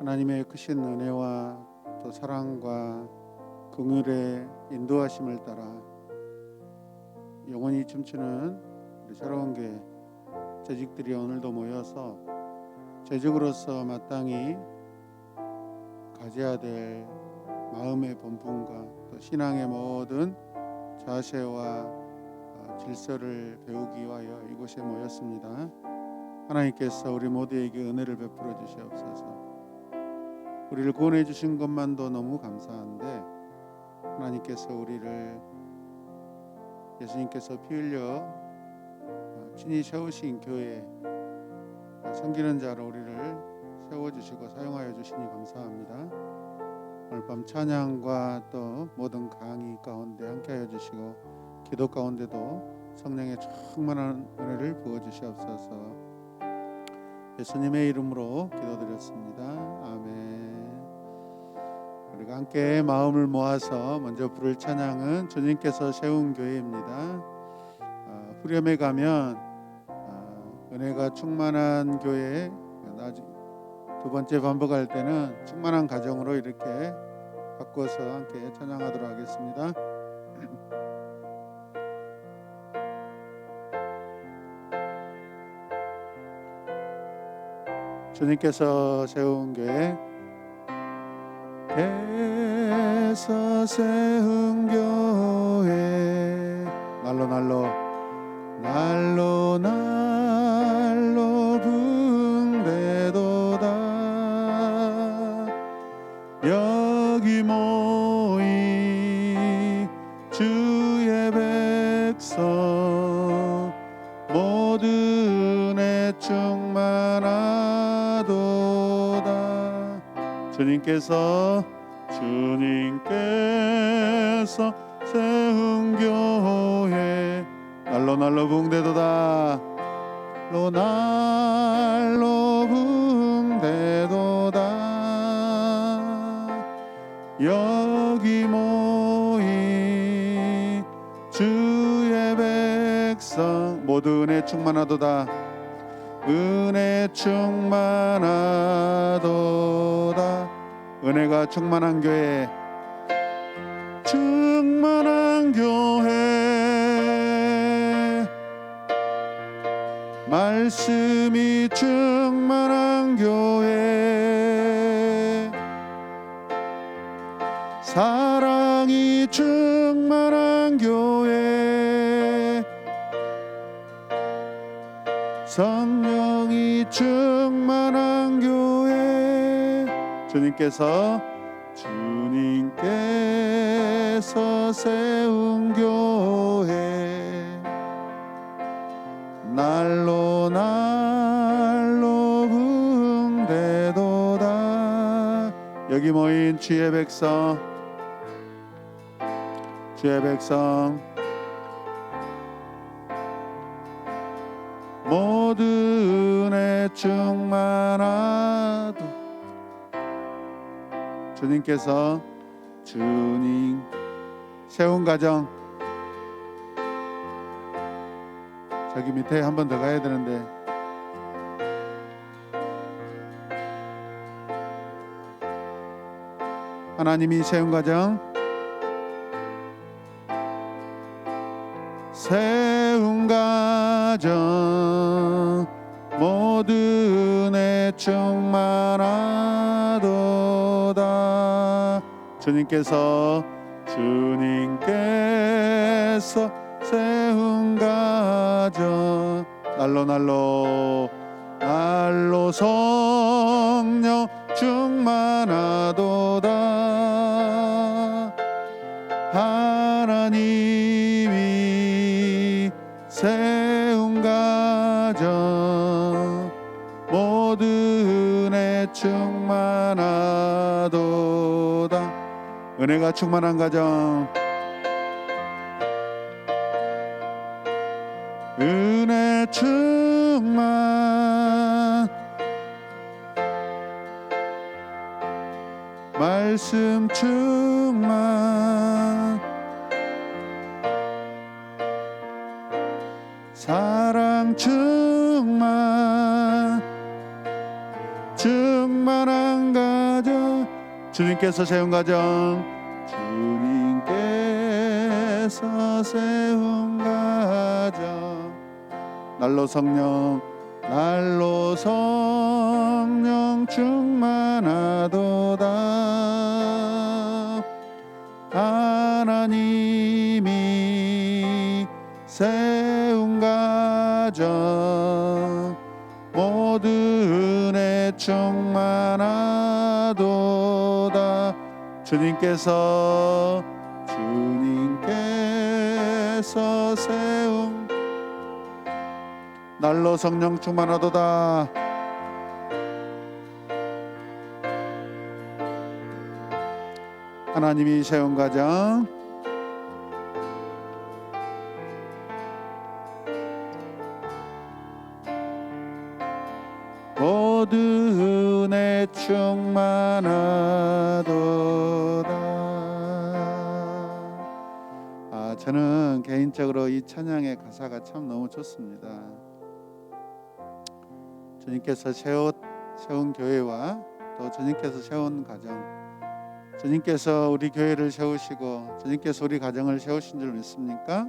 하나님의 크신 은혜와 또 사랑과 긍휼의 인도하심을 따라 영원히 춤추는 우리 새로운 교회 재직들이 오늘도 모여서 재직으로서 마땅히 가져야 될 마음의 본분과 또 신앙의 모든 자세와 질서를 배우기 위하여 이곳에 모였습니다. 하나님께서 우리 모두에게 은혜를 베풀어 주시옵소서. 우리를 구원해 주신 것만도 너무 감사한데 하나님께서 우리를 예수님께서 피 흘려 친히 세우신 교회 섬기는 자로 우리를 세워주시고 사용하여 주시니 감사합니다. 오늘 밤 찬양과 또 모든 강의 가운데 함께하여 주시고 기도 가운데도 성령의 충만한 은혜를 부어주시옵소서. 예수님의 이름으로 기도드렸습니다. 아멘. 우리가 함께 마음을 모아서 먼저 부를 찬양은 주님께서 세운 교회입니다. 후렴에 가면 은혜가 충만한 교회, 두 번째 반복할 때는 충만한 가정으로 이렇게 바꿔서 함께 찬양하도록 하겠습니다. 주님께서 세운 교회, 께서 세운 교회, 날로 붕대도다. 여기 모인 주의 백성 모든 애 충만하도다. 주님께서 세운 교회, 날로 붕대도다. 날로 붕대도다. 여기 모인 주의 백성 모두 은혜 충만하도다. 은혜 충만하도다. 은혜가 충만한 교회, 충만한 교회, 말씀이 충만한 교회, 사랑이 충만한 교회, 성령이 충만한 교회. 주님께서 세운 교회, 날로 붕대도다. 여기 모인 주의 백성 모든 애 충만하도. 주님께서 세운 가정, 저기 밑에 한 번 더 가야 되는데 하나님이 세운 가정, 모든 애 충만하도다. 주님께서 세운 가정, 날로 성령 충만하도다. 하나님이 세운 가정 모든 애 충만하도다. 은혜가 충만한 가정, 은혜 충만, 말씀 충만, 사랑 충만, 충만한 가 주님께서 세운 가정, 주님께서 세운 가정, 날로 성령 충만하도다. 하나님이 세운 가정 모두 은혜 충만하도다. 주님께서 세운 날로 성령 충만하도다. 하나님이 세운 가정, 모두 은혜 충만하도다. 저는 개인적으로 이 찬양의 가사가 참 너무 좋습니다. 주님께서 세운 교회와 또 주님께서 세운 가정, 주님께서 우리 교회를 세우시고 주님께서 우리 가정을 세우신 줄 믿습니까?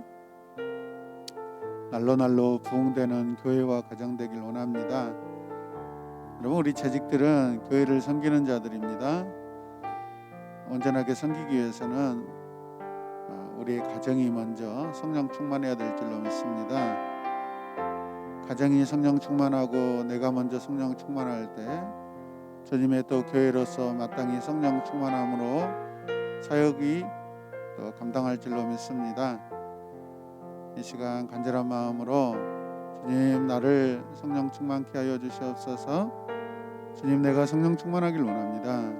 날로 부흥되는 교회와 가정 되길 원합니다. 여러분, 우리 재직들은 교회를 섬기는 자들입니다. 온전하게 섬기기 위해서는 우리의 가정이 먼저 성령 충만해야 될 줄로 믿습니다. 가정이 성령 충만하고 내가 먼저 성령 충만할 때 주님의 또 교회로서 마땅히 성령 충만함으로 사역이 또 감당할 줄로 믿습니다. 이 시간 간절한 마음으로 주님, 나를 성령 충만케 하여 주시옵소서. 주님, 내가 성령 충만하길 원합니다.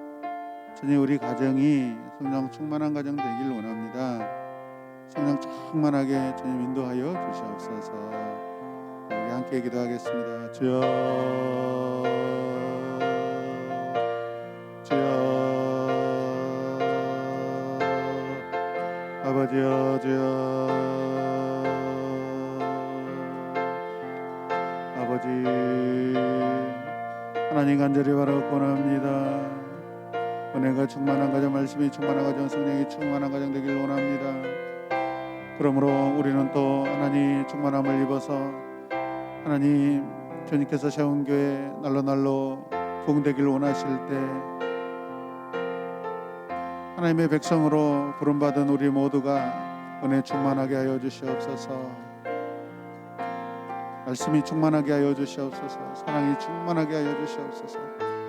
주님, 우리 가정이 성령 충만한 가정 되길 원합니다. 성령 충만하게 주님 인도하여 주시옵소서. 우리 함께 기도하겠습니다. 주여, 아버지여, 주여, 아버지, 하나님 간절히 바라고 원합니다. 은혜가 충만한 가정, 말씀이 충만한 가정, 성령이 충만한 가정 되길 원합니다. 그러므로 우리는 또 하나님 충만함을 입어서 하나님 주님께서 세운 교회 날로 부흥되길 원하실 때 하나님의 백성으로 부름받은 우리 모두가 은혜 충만하게 하여 주시옵소서. 말씀이 충만하게 하여 주시옵소서. 사랑이 충만하게 하여 주시옵소서.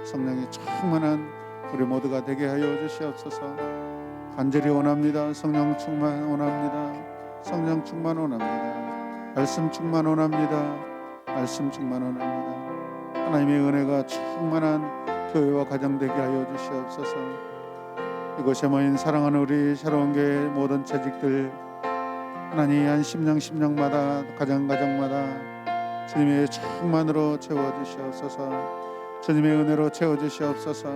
성령이 충만한 우리 모두가 되게 하여 주시옵소서. 간절히 원합니다. 성령 충만 원합니다. 성령 충만 원합니다. 말씀 충만 원합니다. 말씀 충만 원합니다. 하나님의 은혜가 충만한 교회와 가정 되게 하여 주시옵소서. 이곳에 모인 사랑하는 우리 새로운 교회 모든 재직들, 하나님 한 심령마다 가정마다 주님의 충만으로 채워주시옵소서. 주님의 은혜로 채워주시옵소서.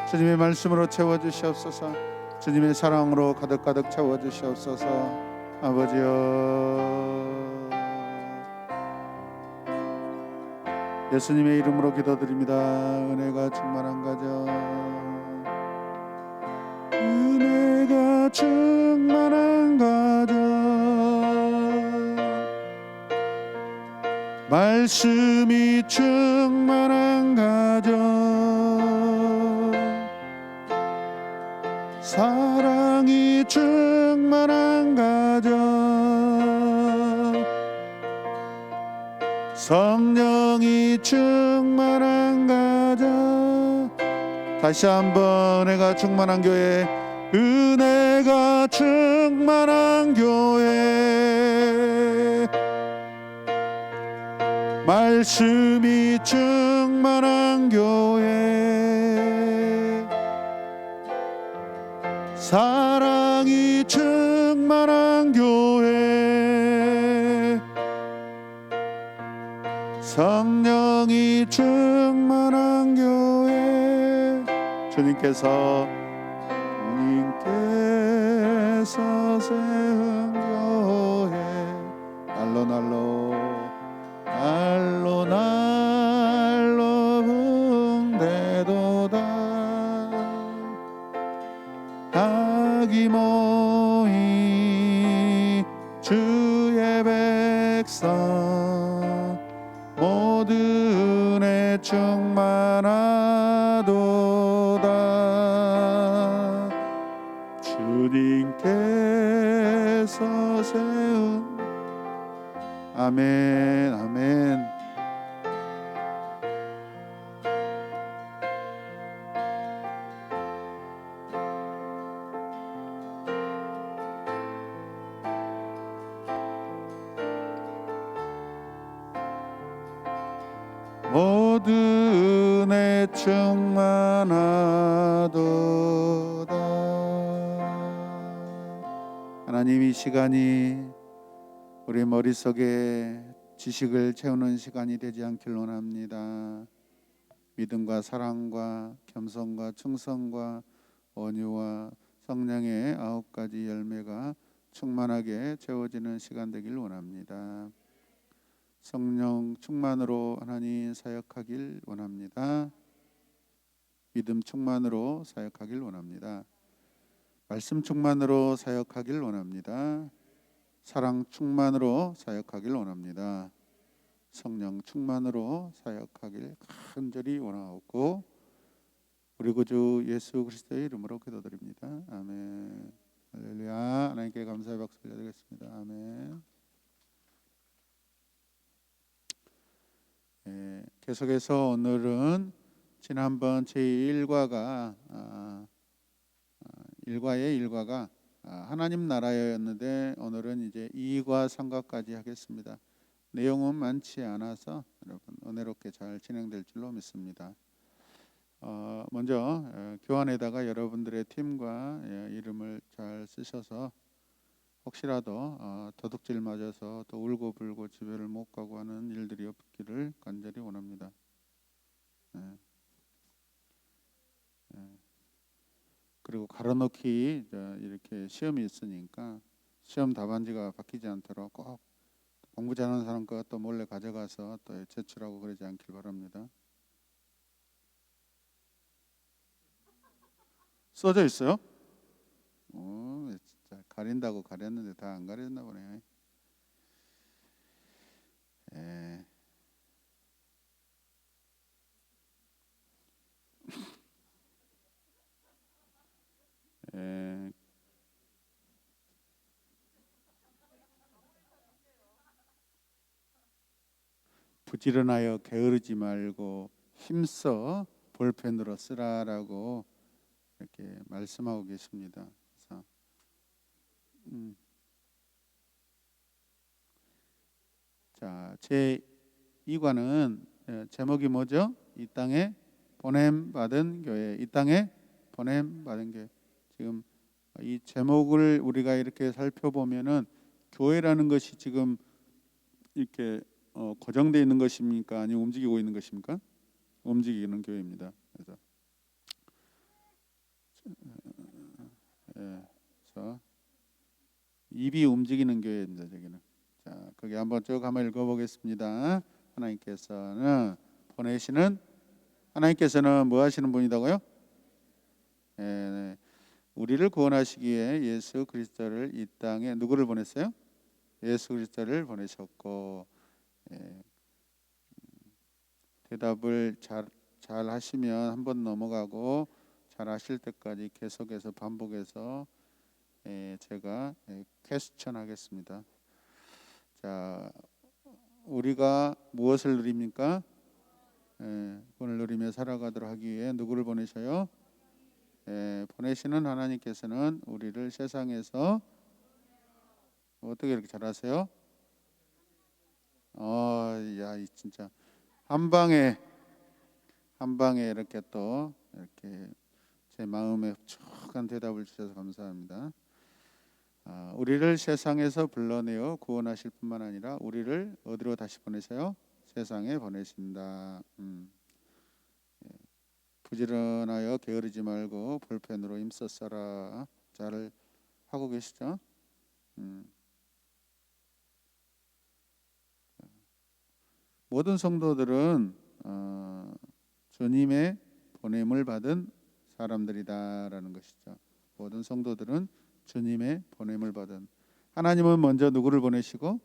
주님의 말씀으로 채워주시옵소서. 주님의 사랑으로 가득 채워주시옵소서. 아버지여, 예수님의 이름으로 기도드립니다. 은혜가 충만한 가정, 은혜가 충만한 가정, 말씀이 충만한 가정, 사랑이 충만한 가정, 성령이 충만한 가정. 다시 한번, 은혜가 충만한 교회, 은혜가 충만한 교회, 말씀이 충만한 교회, 사랑이 충만한 교회, 성령이 충만한 교회. 주님께서 세운 교회 날로 부흥되도다. 은혜 충만하도다. 주님께서 세운 아멘 아멘. 모든 은혜 충만하도다. 하나님, 이 시간이 우리 머릿속에 지식을 채우는 시간이 되지 않길 원합니다. 믿음과 사랑과 겸손과 충성과 온유와 성령의 9가지 열매가 충만하게 채워지는 시간 되길 원합니다. 성령 충만으로 하나님 사역하길 원합니다. 믿음 충만으로 사역하길 원합니다. 말씀 충만으로 사역하길 원합니다. 사랑 충만으로 사역하길 원합니다. 성령 충만으로 사역하길 간절히 원하옵고 우리 구주 예수 그리스도의 이름으로 기도드립니다. 아멘. 할렐루야. 하나님께 감사의 박수 올려드리겠습니다. 아멘. 계속해서 오늘은 지난번 제1과가 일과의 일과가 하나님 나라였는데 오늘은 이제 2과 3과까지 하겠습니다. 내용은 많지 않아서 여러분 은혜롭게 잘 진행될 줄로 믿습니다. 먼저 교환에다가 여러분들의 팀과 이름을 잘 쓰셔서 혹시라도 도둑질 맞아서 또 울고불고 집에를 못 가고 하는 일들이 없기를 간절히 원합니다. 그리고 가로놓기 이렇게 시험이 있으니까 시험 답안지가 바뀌지 않도록 꼭 공부 잘하는 사람 거 또 몰래 가져가서 또 제출하고 그러지 않길 바랍니다. 써져 있어요? 진짜 가린다고 가렸는데 다 안 가렸나 보네. 부지런하여 게으르지 말고 힘써 볼펜으로 쓰라라고 이렇게 말씀하고 계십니다. 그래서 자, 제 2과는 제목이 뭐죠? 이 땅에 보냄 받은 교회. 이 땅에 보냄 받은 교회. 지금 이 제목을 우리가 이렇게 살펴보면은 교회라는 것이 지금 이렇게 고정되어 있는 것입니까? 아니면 움직이고 있는 것입니까? 움직이는 교회입니다. 그래서 입이 움직이는 교회입니다. 저기는. 자, 거기 한번 쭉 한번 읽어보겠습니다. 하나님께서는 뭐 하시는 분이다고요? 우리를 구원하시기 위해 예수 그리스도를 이 땅에 누구를 보냈어요? 예수 그리스도를 보내셨고 대답을 잘 하시면 한번 넘어가고 잘 하실 때까지 계속해서 반복해서 제가 퀘스천 하겠습니다. 자, 우리가 무엇을 누립니까? 구원을 누리며 살아가도록 하기 위해 누구를 보내셔요? 보내시는 하나님께서는 우리를 세상에서 어떻게 이렇게 잘하세요? 야, 진짜 한 방에 이렇게 또 이렇게 제 마음에 촉한 대답을 주셔서 감사합니다. 우리를 세상에서 불러내어 구원하실 뿐만 아니라 우리를 어디로 다시 보내세요? 세상에 보내신다. 부지런하여 게으르지 말고 볼펜으로 힘써 써라. 잘 하고 계시죠? 모든 성도들은 주님의 보냄을 받은 사람들이다라는 것이죠. 모든 성도들은 주님의 보냄을 받은, 하나님은 먼저 누구를 보내시고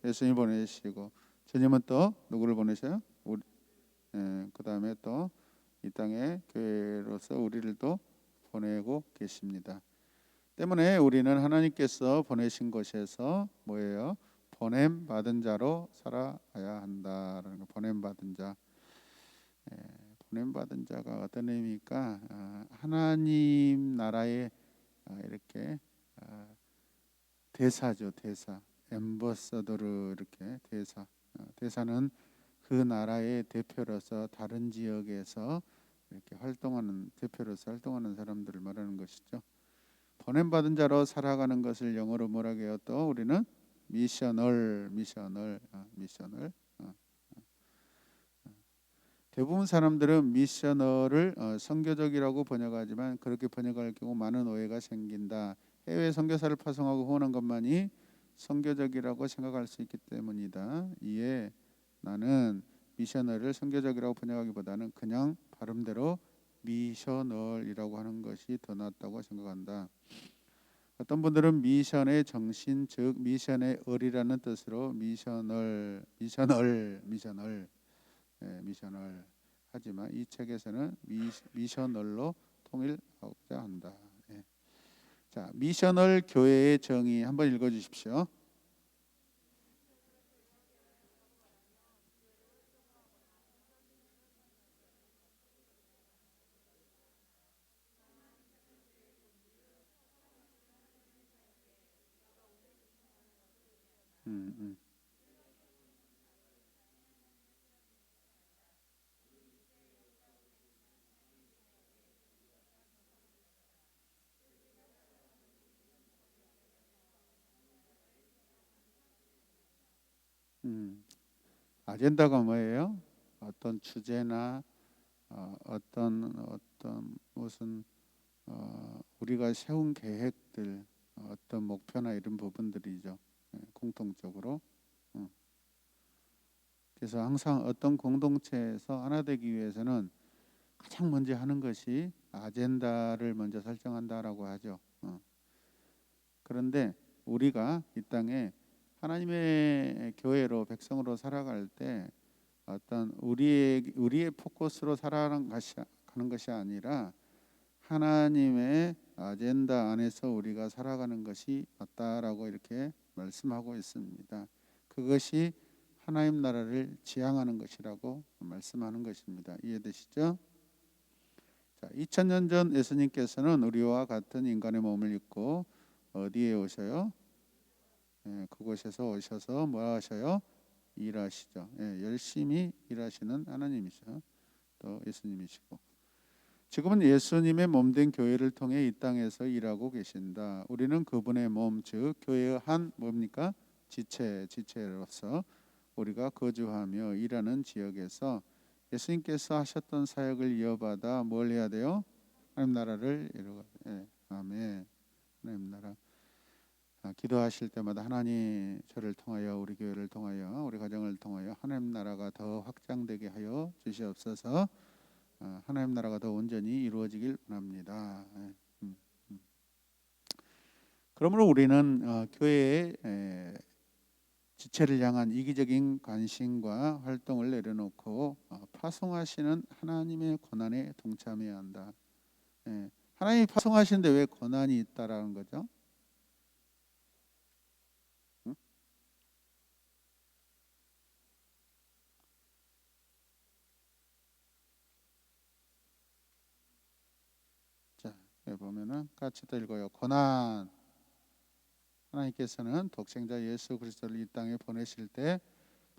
예수님 보내시고 주님은 또 누구를 보내셔요? 다음에 또 이 땅에 교회로서 우리를 또 보내고 계십니다. 때문에 우리는 하나님께서 보내신 곳에서 뭐예요? 보냄 받은 자로 살아가야 한다라는 거. 보냄 받은 자. 예, 보냄 받은 자가 어떤 의미입니까? 하나님 나라의 이렇게 대사죠, 대사. 엠버서더로 이렇게 대사. 대사는 그 나라의 대표로서 다른 지역에서 이렇게 활동하는 대표로서 활동하는 사람들을 말하는 것이죠. 보냄 받은 자로 살아가는 것을 영어로 뭐라고 해요? 또 우리는 미셔널. 대부분 사람들은 미셔널을 선교적이라고 번역하지만 그렇게 번역할 경우 많은 오해가 생긴다. 해외 선교사를 파송하고 후원한 것만이 선교적이라고 생각할 수 있기 때문이다. 이에 나는 미셔널을 선교적이라고 번역하기보다는 그냥 발음대로 미셔널이라고 하는 것이 더 낫다고 생각한다. 어떤 분들은 미션의 정신, 즉 미션의 을이라는 뜻으로 미셔널 하지만 이 책에서는 미셔널로 통일하고자 한다. 예. 자, 미셔널 교회의 정의 한번 읽어주십시오. 음, 음. 아젠다가 뭐예요? 어떤 주제나 어떤 무슨 우리가 세운 계획들, 어떤 목표나 이런 부분들이죠. 예, 공통적으로. 음. 그래서 항상 어떤 공동체에서 하나 되기 위해서는 가장 먼저 하는 것이 아젠다를 먼저 설정한다라고 하죠. 그런데 우리가 이 땅에 하나님의 교회로 백성으로 살아갈 때 어떤 우리의 포커스로 살아가는 것이 아니라 하나님의 아젠다 안에서 우리가 살아가는 것이 맞다라고 이렇게 말씀하고 있습니다. 그것이 하나님 나라를 지향하는 것이라고 말씀하는 것입니다. 이해되시죠? 자, 2000년 전 예수님께서는 우리와 같은 인간의 몸을 입고 어디에 오셔요? 예, 그곳에서 오셔서 뭐 하셔요? 일하시죠. 예, 열심히 일하시는 하나님이죠. 또 예수님이시고 지금은 예수님의 몸된 교회를 통해 이 땅에서 일하고 계신다. 우리는 그분의 몸, 즉 교회의 한 뭡니까? 지체로서 우리가 거주하며 일하는 지역에서 예수님께서 하셨던 사역을 이어받아 뭘 해야 돼요? 하나님 나라를 이루어. 예, 아멘. 하나님 나라. 기도하실 때마다 하나님 저를 통하여 우리 교회를 통하여 우리 가정을 통하여 하나님 나라가 더 확장되게 하여 주시옵소서. 하나님 나라가 더 온전히 이루어지길 원합니다. 예, 음, 음. 그러므로 우리는 교회의 지체를 향한 이기적인 관심과 활동을 내려놓고 파송하시는 하나님의 고난에 동참해야 한다. 예, 하나님이 파송하시는데 왜 고난이 있다라는 거죠? 응? 자, 여기 보면은 같이 또 읽어요. 고난. 하나님께서는 독생자 예수 그리스도를 이 땅에 보내실 때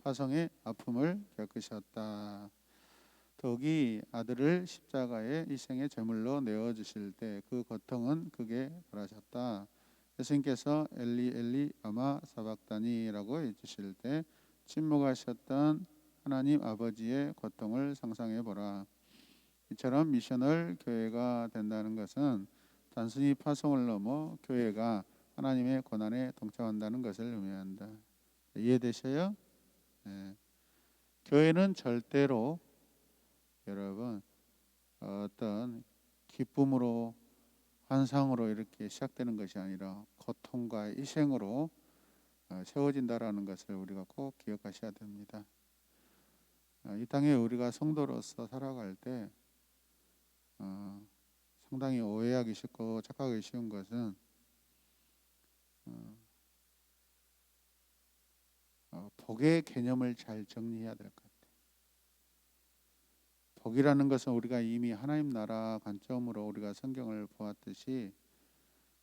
파송의 아픔을 겪으셨다. 더욱이 아들을 십자가의 희생의 제물로 내어 주실 때 그 고통은 극에 달하셨다. 예수님께서 엘리 엘리 아마 사박다니라고 해주실 때 침묵하셨던 하나님 아버지의 고통을 상상해 보라. 이처럼 미셔널 교회가 된다는 것은 단순히 파송을 넘어 교회가 하나님의 고난에 동참한다는 것을 의미한다. 이해되셔요? 네. 교회는 절대로 여러분 어떤 기쁨으로 환상으로 이렇게 시작되는 것이 아니라 고통과 희생으로 세워진다라는 것을 우리가 꼭 기억하셔야 됩니다. 이 땅에 우리가 성도로서 살아갈 때 상당히 오해하기 쉽고 착각하기 쉬운 것은 복의 개념을 잘 정리해야 될 것 같아요. 복이라는 것은 우리가 이미 하나님 나라 관점으로 우리가 성경을 보았듯이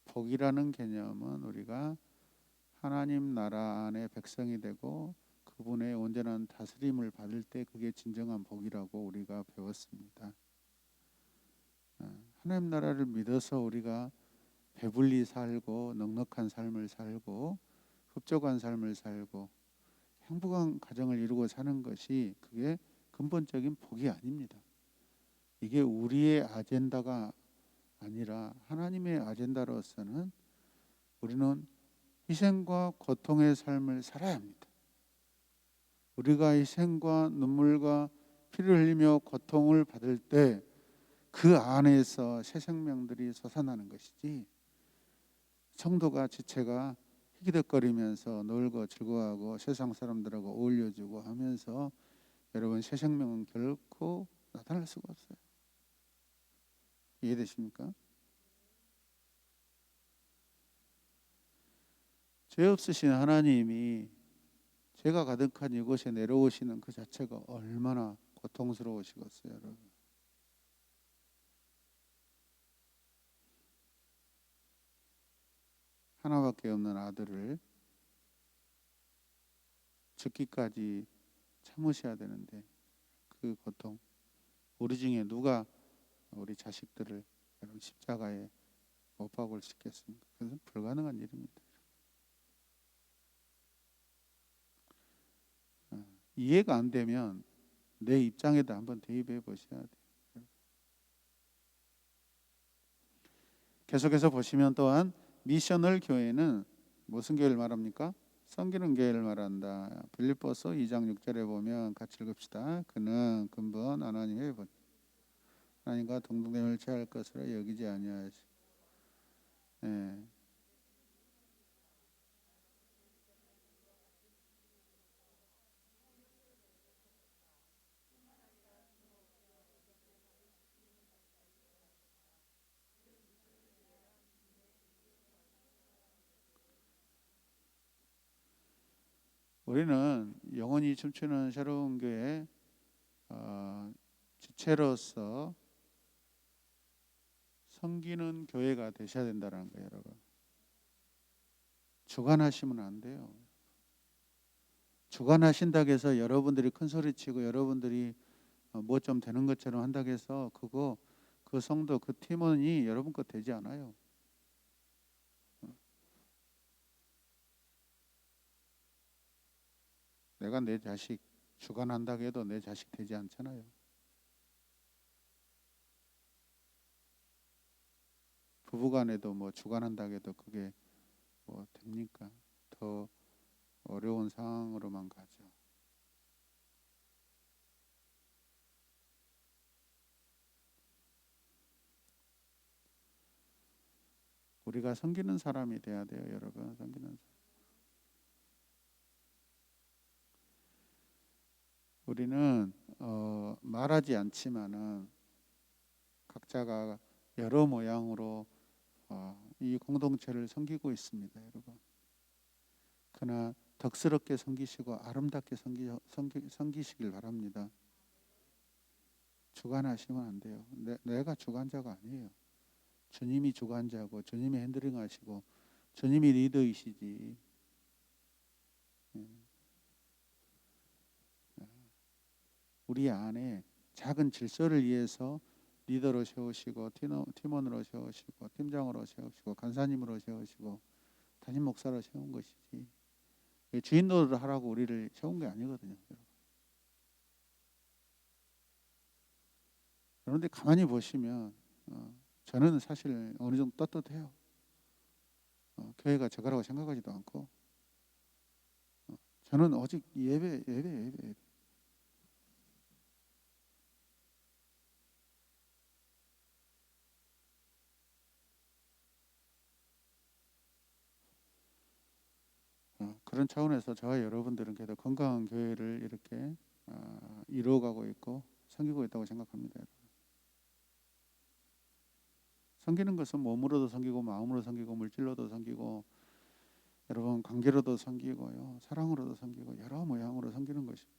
복이라는 개념은 우리가 하나님 나라 안에 백성이 되고 그분의 온전한 다스림을 받을 때 그게 진정한 복이라고 우리가 배웠습니다. 하나님 나라를 믿어서 우리가 배불리 살고 넉넉한 삶을 살고 흡족한 삶을 살고 행복한 가정을 이루고 사는 것이 그게 근본적인 복이 아닙니다. 이게 우리의 아젠다가 아니라 하나님의 아젠다로서는 우리는 희생과 고통의 삶을 살아야 합니다. 우리가 희생과 눈물과 피를 흘리며 고통을 받을 때 그 안에서 새 생명들이 솟아나는 것이지, 성도가 지체가 희기덕거리면서 놀고 즐거워하고 세상 사람들하고 어울려주고 하면서 여러분 새 생명은 결코 나타날 수가 없어요. 이해되십니까? 죄 없으신 하나님이 죄가 가득한 이곳에 내려오시는 그 자체가 얼마나 고통스러우시겠어요, 여러분. 하나밖에 없는 아들을 죽기까지 참으셔야 되는데 그 고통, 우리 중에 누가 우리 자식들을 여러분 십자가에 못 박을 수 있겠습니까? 그것은 불가능한 일입니다. 이해가 안 되면 내 입장에도 한번 대입해 보셔야 돼요. 계속해서 보시면 또한 미셔널 교회는 무슨 교회를 말합니까? 섬기는 교회를 말한다. 빌립보서 2장 6절에 보면 같이 읽읍시다. 그는 근본 하나님의 본 하나님과 동등됨을 취할 것으로 여기지 아니하시. 예. 우리는 영원히 춤추는 새로운 교회 지체로서 섬기는 교회가 되셔야 된다는 거예요, 여러분. 주관하시면 안 돼요. 주관하신다고 해서 여러분들이 큰 소리치고 여러분들이 뭐 좀 되는 것처럼 한다고 해서 그거 그 성도 그 팀원이 여러분 것 되지 않아요. 내가 내 자식 주관한다고 해도 내 자식 되지 않잖아요. 부부간에도 뭐 주관한다고 해도 그게 뭐 됩니까? 더 어려운 상황으로만 가죠. 우리가 섬기는 사람이 돼야 돼요, 여러분. 섬기는 사람. 우리는 말하지 않지만은 각자가 여러 모양으로 이 공동체를 섬기고 있습니다, 여러분. 그러나 덕스럽게 섬기시고 아름답게 섬기시길 바랍니다. 주관하시면 안 돼요. 내가 주관자가 아니에요. 주님이 주관자고 주님이 핸들링하시고 주님이 리더이시지. 우리 안에 작은 질서를 위해서 리더로 세우시고 팀원으로 세우시고 팀장으로 세우시고 간사님으로 세우시고 담임 목사로 세운 것이지 주인 노릇을 하라고 우리를 세운 게 아니거든요. 그런데 가만히 보시면 저는 사실 어느 정도 떳떳해요. 교회가 저거라고 생각하지도 않고 저는 오직 예배. 그런 차원에서 저와 여러분들은 그래도 건강한 교회를 이렇게 이루어가고 있고 섬기고 있다고 생각합니다. 섬기는 것은 몸으로도 섬기고 마음으로 섬기고 물질로도 섬기고 여러분 관계로도 섬기고요, 사랑으로도 섬기고 여러 모양으로 섬기는 것입니다.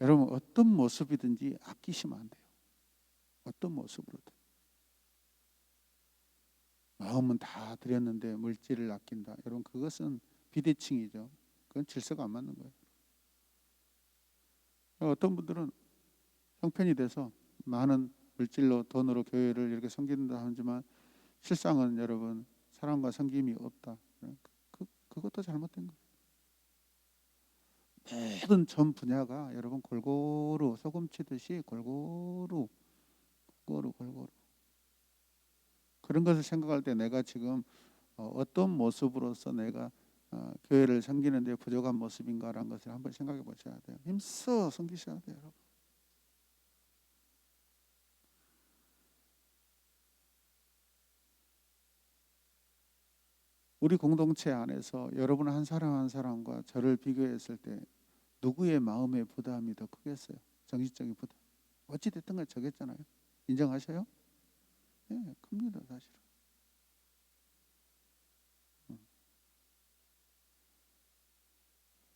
여러분 어떤 모습이든지 아끼시면 안 돼요. 어떤 모습으로든. 마음은 다 드렸는데 물질을 아낀다. 여러분 그것은 비대칭이죠. 그건 질서가 안 맞는 거예요. 어떤 분들은 형편이 돼서 많은 물질로 돈으로 교회를 이렇게 섬긴다 하지만 실상은 여러분 사랑과 섬김이 없다. 그것도 잘못된 거예요. 모든 전 분야가 여러분 골고루 소금 치듯이 골고루 그런 것을 생각할 때 내가 지금 어떤 모습으로서 내가 교회를 섬기는 데 부족한 모습인가라는 것을 한번 생각해 보셔야 돼요. 힘써 섬기셔야 돼요, 여러분. 우리 공동체 안에서 여러분 한 사람 한 사람과 저를 비교했을 때 누구의 마음의 부담이 더 크겠어요? 정신적인 부담. 어찌 됐든 간에 저겠잖아요. 인정하셔요? 네, 큽니다, 사실은.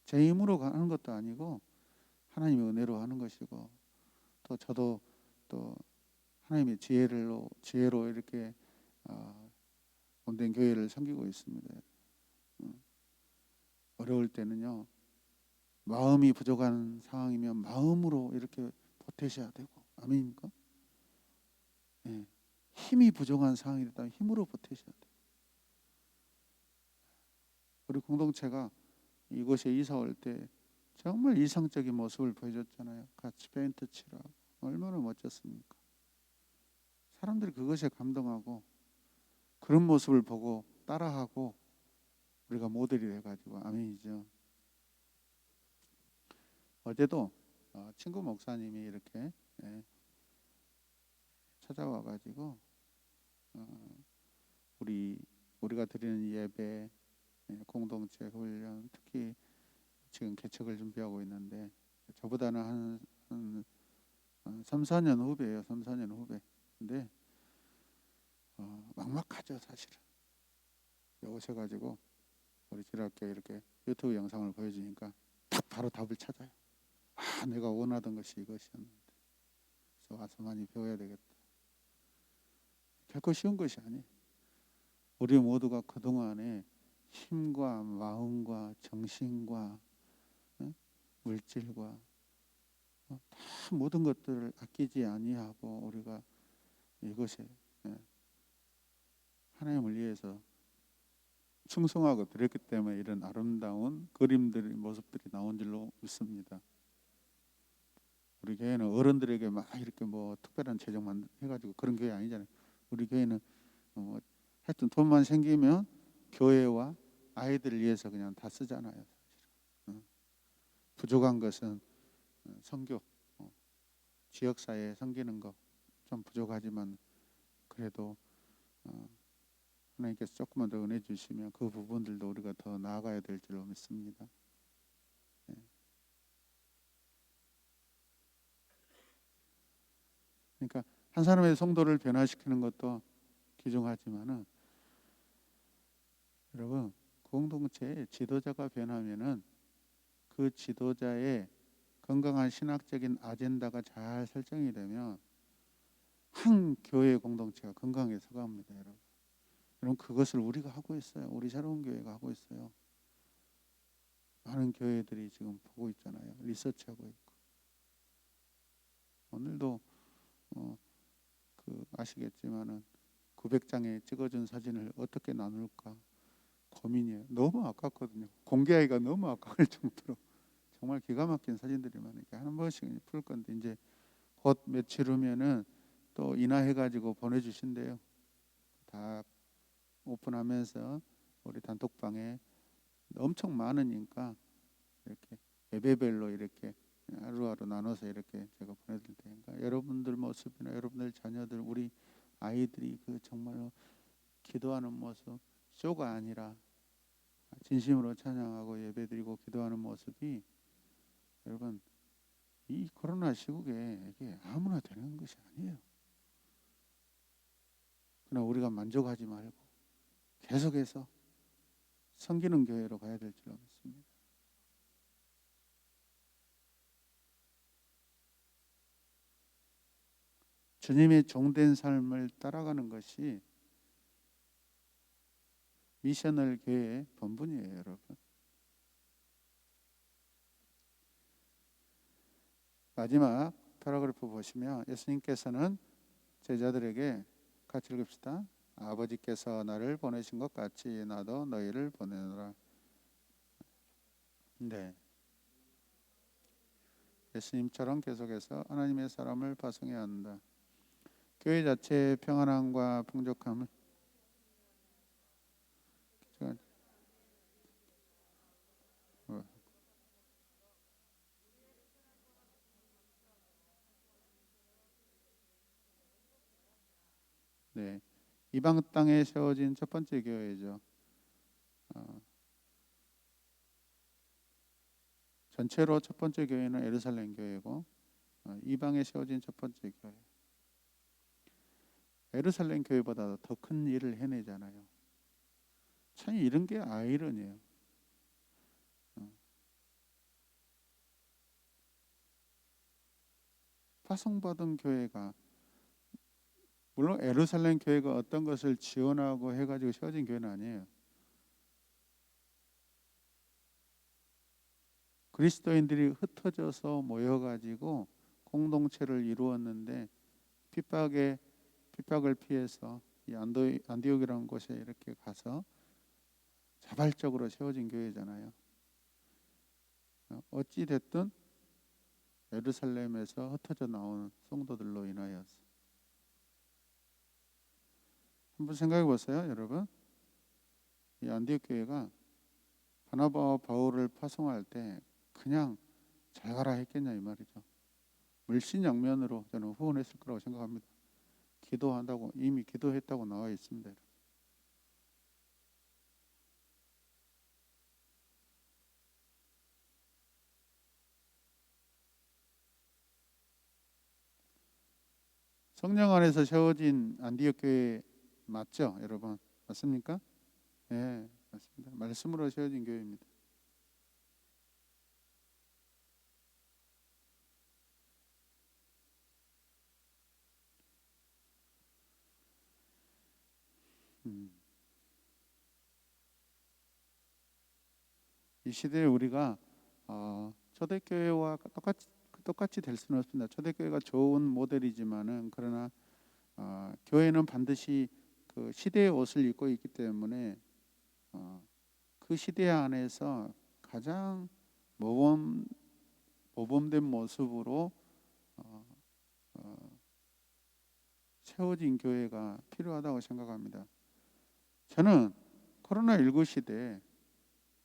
제 힘으로 하는 것도 아니고 하나님의 은혜로 하는 것이고, 또 저도 또 하나님의 지혜로 이렇게 온된 교회를 섬기고 있습니다. 어려울 때는요, 마음이 부족한 상황이면 마음으로 이렇게 보태셔야 되고, 아멘입니까? 예, 힘이 부족한 상황이 됐다면 힘으로 보태셔야 돼요. 우리 공동체가 이곳에 이사 올 때 정말 이상적인 모습을 보여줬잖아요. 같이 페인트 칠하고 얼마나 멋졌습니까? 사람들이 그것에 감동하고 그런 모습을 보고 따라하고 우리가 모델이 돼가지고 아멘이죠. 어제도 친구 목사님이 이렇게 찾아와가지고 우리가 드리는 예배, 공동체 훈련, 특히 지금 개척을 준비하고 있는데 저보다는 한 3, 4년 후배예요. 3, 4년 후배. 근데 막막하죠, 사실은. 오셔가지고 우리 지랄교회 이렇게 유튜브 영상을 보여주니까 딱 바로 답을 찾아요. 내가 원하던 것이 이것이었는데 그래서 와서 많이 배워야 되겠다. 결코 쉬운 것이 아니에요. 우리 모두가 그동안에 힘과 마음과 정신과 물질과 다 모든 것들을 아끼지 아니하고 우리가 이것에 하나님을 위해서 충성하고 드렸기 때문에 이런 아름다운 그림들의 모습들이 나온 줄로 믿습니다. 우리 교회는 어른들에게 막 이렇게 뭐 특별한 재정만 해가지고 그런 교회 아니잖아요. 우리 교회는 하여튼 돈만 생기면 교회와 아이들을 위해서 그냥 다 쓰잖아요. 부족한 것은 선교, 지역사회에 섬기는 거 좀 부족하지만 그래도 하나님께서 조금만 더 은혜 주시면 그 부분들도 우리가 더 나아가야 될 줄로 믿습니다. 그러니까 한 사람의 성도를 변화시키는 것도 귀중하지만은 여러분 공동체의 지도자가 변하면은 그 지도자의 건강한 신학적인 아젠다가 잘 설정이 되면 한 교회 공동체가 건강해서 갑니다, 여러분. 여러분 그것을 우리가 하고 있어요. 우리 새로운 교회가 하고 있어요. 많은 교회들이 지금 보고 있잖아요. 리서치하고 있고. 오늘도 아시겠지만은 900장에 찍어준 사진을 어떻게 나눌까 고민이에요. 너무 아깝거든요. 공개하기가 너무 아까울 정도로 정말 기가 막힌 사진들이 많으니까 한 번씩 풀 건데 이제 곧 며칠 후면은 또 인화해가지고 보내주신대요. 다 오픈하면서 우리 단톡방에 엄청 많으니까 이렇게 예배별로 이렇게 하루하루 나눠서 이렇게 제가 보내드릴 테니까 여러분들 모습이나 여러분들 자녀들 우리 아이들이 그 정말로 기도하는 모습 쇼가 아니라 진심으로 찬양하고 예배드리고 기도하는 모습이 여러분, 이 코로나 시국에 이게 아무나 되는 것이 아니에요. 그러나 우리가 만족하지 말고 계속해서 섬기는 교회로 가야 될 줄로 믿습니다. 주님의 종된 삶을 따라가는 것이 미셔널 교회의 본분이에요, 여러분. 마지막 패러그래프 보시면 예수님께서는 제자들에게 같이 읽읍시다. 아버지께서 나를 보내신 것 같이 나도 너희를 보내노라. 네. 예수님처럼 계속해서 하나님의 사람을 파송해야 한다. 교회 자체의 평안함과 풍족함을 네, 이방 땅에 세워진 첫 번째 교회죠. 전체로 첫 번째 교회는 예루살렘 교회고 이방에 세워진 첫 번째 교회. 예루살렘 교회보다 더 큰 일을 해내잖아요. 참 이런 게 아이러니예요. 파송받은 교회가 물론 예루살렘 교회가 어떤 것을 지원하고 해가지고 세워진 교회는 아니에요. 그리스도인들이 흩어져서 모여가지고 공동체를 이루었는데 핍박을 피해서 이 안디옥이라는 곳에 이렇게 가서 자발적으로 세워진 교회잖아요. 어찌 됐든 예루살렘에서 흩어져 나온 성도들로 인하여서 한번 생각해 보세요, 여러분. 이 안디옥 교회가 바나바와 바울을 파송할 때 그냥 잘 가라 했겠냐 이 말이죠. 물신양면으로 저는 후원했을 거라고 생각합니다. 기도한다고 이미 기도했다고 나와 있습니다. 성령 안에서 세워진 안디옥 교회 맞죠, 여러분? 맞습니까? 네, 맞습니다. 말씀으로 세워진 교회입니다. 이 시대에 우리가 초대교회와 똑같이 될 수는 없습니다. 초대교회가 좋은 모델이지만은 그러나 교회는 반드시 그 시대의 옷을 입고 있기 때문에 그 시대 안에서 가장 모범된 모습으로 세워진 교회가 필요하다고 생각합니다. 저는 코로나19 시대에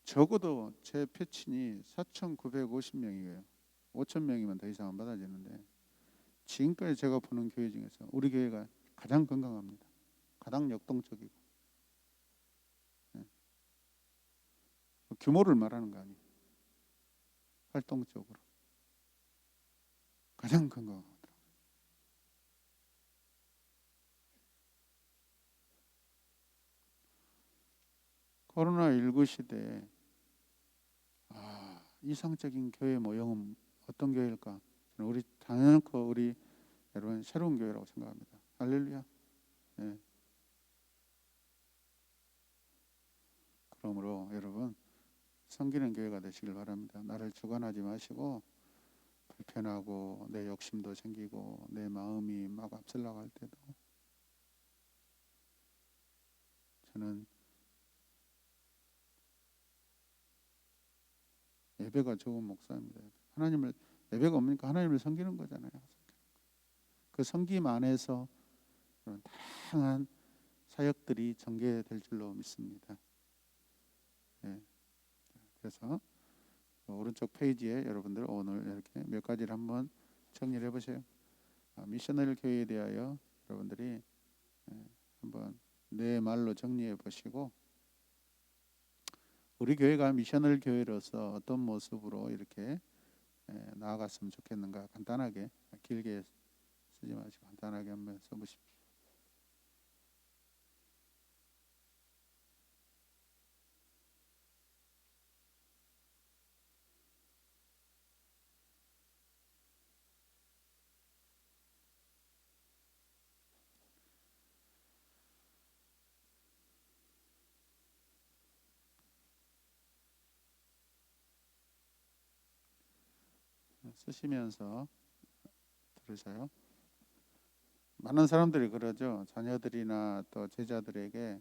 적어도 제 표친이 4,950명이에요. 5,000명이면 더 이상 안 받아지는데 지금까지 제가 보는 교회 중에서 우리 교회가 가장 건강합니다. 가장 역동적이고 규모를 말하는 거 아니에요. 활동적으로 가장 건강하더라고요. 코로나19 시대에 이상적인 교회 모형은 어떤 교회일까? 우리 당연코 우리 여러분 새로운 교회라고 생각합니다. 할렐루야. 네. 그러므로 여러분 섬기는 교회가 되시길 바랍니다. 나를 주관하지 마시고 불편하고 내 욕심도 생기고 내 마음이 막 앞서려 갈 때도 저는 예배가 좋은 목사입니다. 하나님을 예배가 없으니까 하나님을 섬기는 거잖아요. 그 섬김 안에서 다양한 사역들이 전개될 줄로 믿습니다. 네. 그래서 오른쪽 페이지에 여러분들 오늘 이렇게 몇 가지를 한번 정리를 해보세요. 미셔널 교회에 대하여 여러분들이 한번 내 말로 정리해 보시고 우리 교회가 미셔널 교회로서 어떤 모습으로 이렇게 나아갔으면 좋겠는가. 간단하게, 길게 쓰지 마시고 간단하게 한번 써보십시오. 쓰시면서 들으세요. 많은 사람들이 그러죠. 자녀들이나 또 제자들에게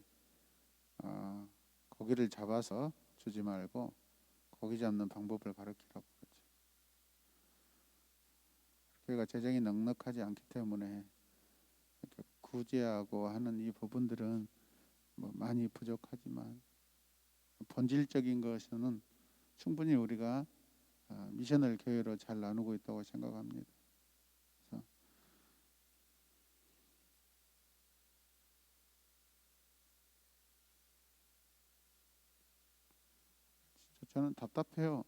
고기를 잡아서 주지 말고 고기 잡는 방법을 가르치라고 그러죠. 교회가 재정이 넉넉하지 않기 때문에 이렇게 구제하고 하는 이 부분들은 뭐 많이 부족하지만 본질적인 것은 충분히 우리가 미션을 교회로 잘 나누고 있다고 생각합니다. 그래서 저는 답답해요.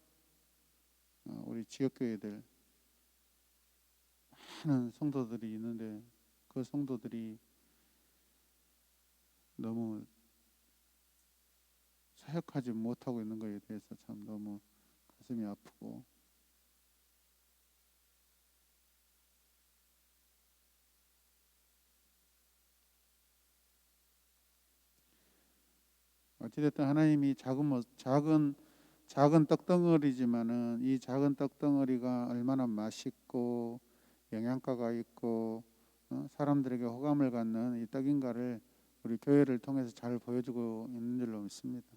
우리 지역교회들 많은 성도들이 있는데 그 성도들이 너무 사역하지 못하고 있는 것에 대해서 참 너무 가슴이 아프고, 어찌됐든 하나님이 작은 떡덩어리지만은 이 작은 떡덩어리가 얼마나 맛있고 영양가가 있고 사람들에게 호감을 갖는 이 떡인가를 우리 교회를 통해서 잘 보여주고 있는 줄로 믿습니다.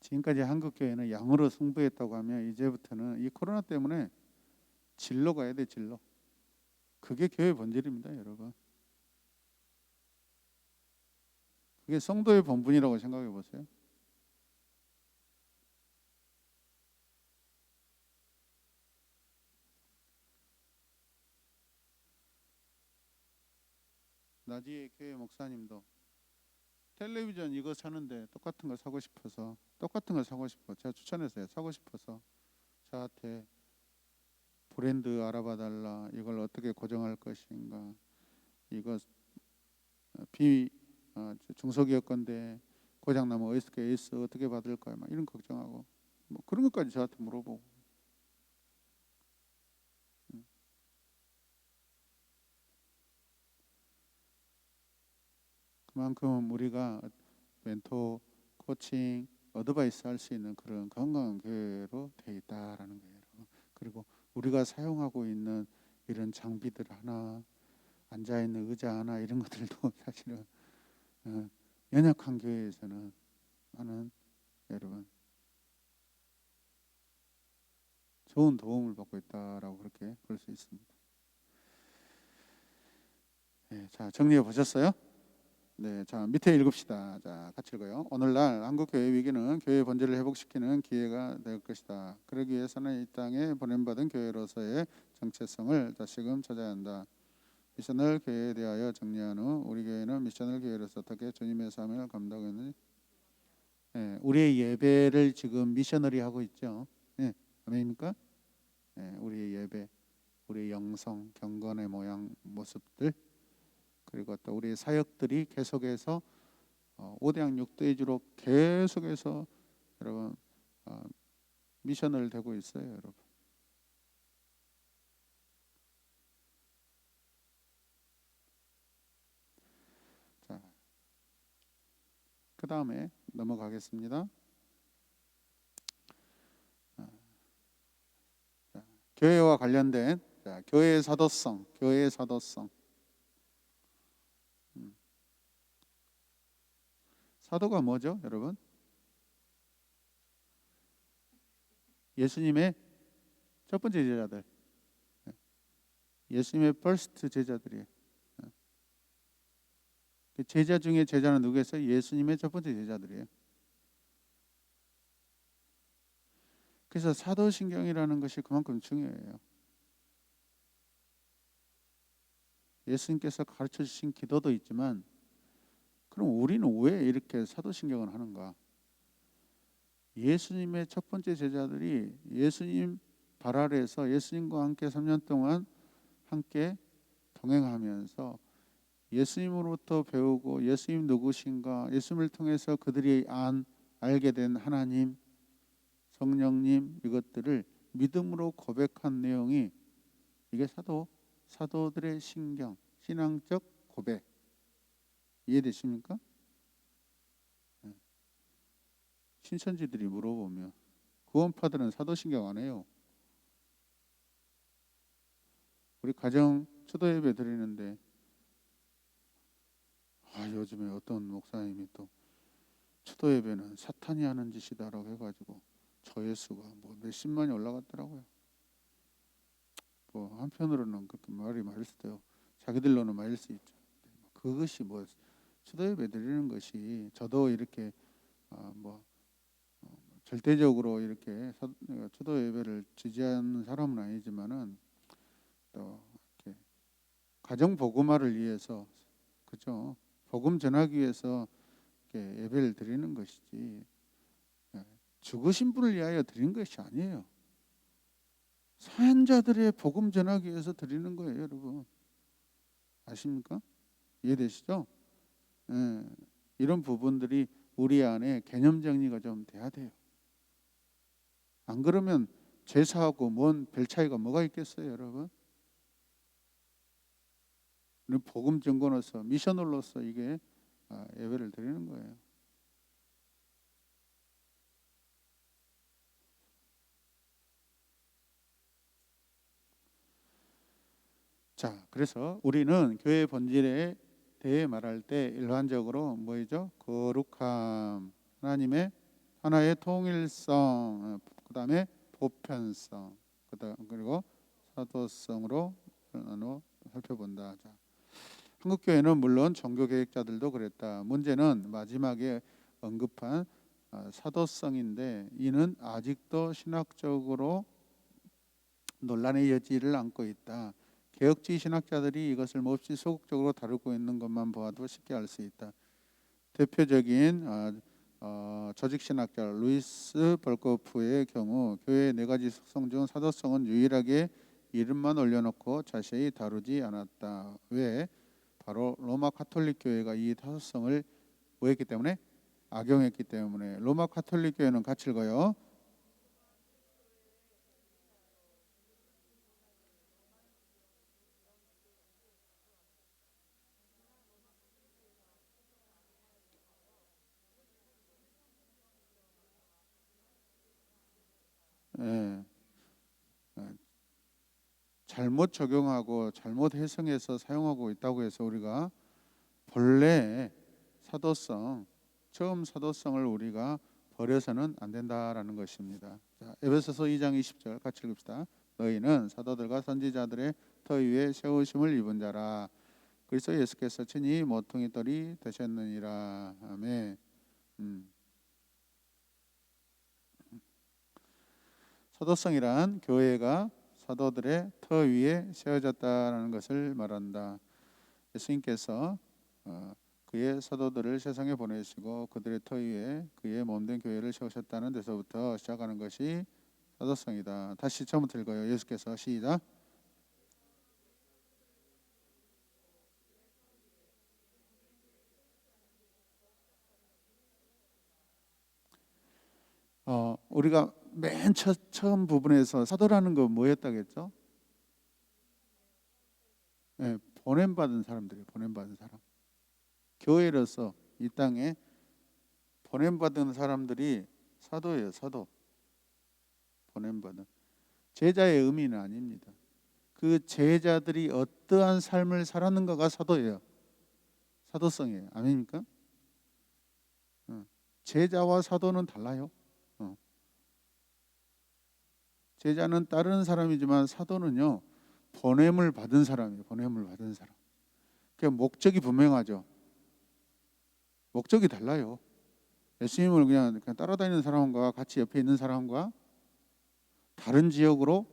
지금까지 한국 교회는 양으로 승부했다고 하면 이제부터는 이 코로나 때문에 질로 가야 돼, 질로. 그게 교회 본질입니다, 여러분. 그게 성도의 본분이라고 생각해 보세요. 나지의 교회 목사님도 텔레비전 이거 사는데 똑같은 거 사고 싶어서 제가 추천했어요. 사고 싶어서 저한테 브랜드 알아봐 달라. 이걸 어떻게 고정할 것인가. 이거 비 중소기업 건데 고장 나면 OSK 어떻게 받을 거야. 막 이런 걱정하고 뭐 그런 것까지 저한테 물어보고. 그만큼 우리가 멘토, 코칭, 어드바이스 할 수 있는 그런 건강한 교회로 돼 있다라는 거예요. 그리고 우리가 사용하고 있는 이런 장비들 하나, 앉아 있는 의자 하나 이런 것들도 사실은 연약한 교회에서는 많은 여러분 좋은 도움을 받고 있다라고 그렇게 볼 수 있습니다. 네, 자 정리해 보셨어요? 네, 자 밑에 읽읍시다. 자 같이 읽어요. 오늘날 한국 교회 위기는 교회 본질을 회복시키는 기회가 될 것이다. 그러기 위해서는 이 땅에 보냄받은 교회로서의 정체성을 다시금 찾아야 한다. 미션을 교회에 대하여 정리한 후 우리 교회는 미션을 교회로서 어떻게 주님의 삶을 감당하는지, 우리의 예배를 지금 미셔너리 하고 있죠. 아멘입니까? 우리의 예배, 우리의 영성, 경건의 모양, 모습들, 그리고 또 우리의 사역들이 계속해서 5대양 6대주로 계속해서 여러분 미션을 되고 있어요, 여러분. 자, 그 다음에 넘어가겠습니다. 자, 교회와 관련된 교회의 사도성, 교회의 사도성. 사도가 뭐죠, 여러분? 예수님의 첫 번째 제자들, 예수님의 퍼스트 제자들이에요. 제자 중에 제자는 누구겠어요? 예수님의 첫 번째 제자들이에요. 그래서 사도신경이라는 것이 그만큼 중요해요. 예수님께서 가르쳐 주신 기도도 있지만 그럼 우리는 왜 이렇게 사도신경을 하는가? 예수님의 첫 번째 제자들이 예수님 발 아래에서 예수님과 함께 3년 동안 함께 동행하면서 예수님으로부터 배우고 예수님 누구신가, 예수님을 통해서 그들이 알게 된 하나님, 성령님, 이것들을 믿음으로 고백한 내용이 이게 사도들의 신경, 신앙적 고백. 이해되십니까? 신천지들이 물어보면 구원파들은 사도신경 안 해요. 우리 가정 초도 예배 드리는데 요즘에 어떤 목사님이 또 초도 예배는 사탄이 하는 짓이다라고 해가지고 조회수가 뭐 몇십만이 올라갔더라고요. 뭐 한편으로는 그렇게 말이 많을 수도, 자기들로는 많을 수 있죠. 그것이 뭐 초도 예배 드리는 것이, 저도 이렇게 절대적으로 이렇게 초도 예배를 지지하는 사람은 아니지만은 또 이렇게 가정 복음화를 위해서, 그죠? 복음 전하기 위해서 이렇게 예배를 드리는 것이지 죽으신 분을 위하여 드리는 것이 아니에요. 사연자들의 복음 전하기 위해서 드리는 거예요, 여러분. 아십니까? 이해되시죠? 이런 부분들이 우리 안에 개념 정리가 좀 돼야 돼요. 안 그러면 제사하고 뭔 별 차이가 뭐가 있겠어요, 여러분? 복음 증거로서, 미션으로서 이게 예배를 드리는 거예요. 자, 그래서 우리는 교회 본질에 대해 말할 때 일반적으로 뭐죠? 거룩함, 하나님의 하나의 통일성, 그 다음에 보편성, 그리고 사도성으로 살펴본다. 자, 한국 교회는 물론 종교 개혁자들도 그랬다. 문제는 마지막에 언급한 사도성인데, 이는 아직도 신학적으로 논란의 여지를 안고 있다. 개혁주의 신학자들이 이것을 몹시 소극적으로 다루고 있는 것만 보아도 쉽게 알 수 있다. 대표적인 조직 신학자 루이스 벌코프의 경우 교회의 네 가지 속성 중 사도성은 유일하게 이름만 올려놓고 자세히 다루지 않았다. 왜? 바로 로마 가톨릭 교회가 이 사도성을 뭐했기 때문에? 악용했기 때문에. 로마 가톨릭 교회는 같이 읽어요. 예, 잘못 적용하고 잘못 해석해서 사용하고 있다고 해서 우리가 본래 처음 사도성을 우리가 버려서는 안 된다라는 것입니다. 자, 에베소서 2장 20절 같이 읽읍시다. 너희는 사도들과 선지자들의 터 위에 세우심을 입은 자라. 그리스도 예수께서 친히 모퉁이 돌이 되셨느니라. 아멘. 사도성이란 교회가 사도들의 터 위에 세워졌다라는 것을 말한다. 예수님께서 그의 사도들을 세상에 보내시고 그들의 터 위에 그의 몸된 교회를 세우셨다는 데서부터 시작하는 것이 사도성이다. 다시 처음부터 읽어요. 예수께서 시작. 우리가 맨 처음 부분에서 사도라는 거 뭐였다겠죠? 네, 보냄받은 사람들이에요. 보냄받은 사람. 교회로서 이 땅에 보냄받은 사람들이 사도예요. 사도. 보냄받은. 제자의 의미는 아닙니다. 그 제자들이 어떠한 삶을 살았는가가 사도예요. 사도성이에요. 아닙니까? 제자와 사도는 달라요. 제자는 따르는 사람이지만 사도는요, 보냄을 받은 사람이에요. 보냄을 받은 사람. 그 목적이 분명하죠. 목적이 달라요. 예수님을 그냥 따라다니는 사람과 같이 옆에 있는 사람과 다른 지역으로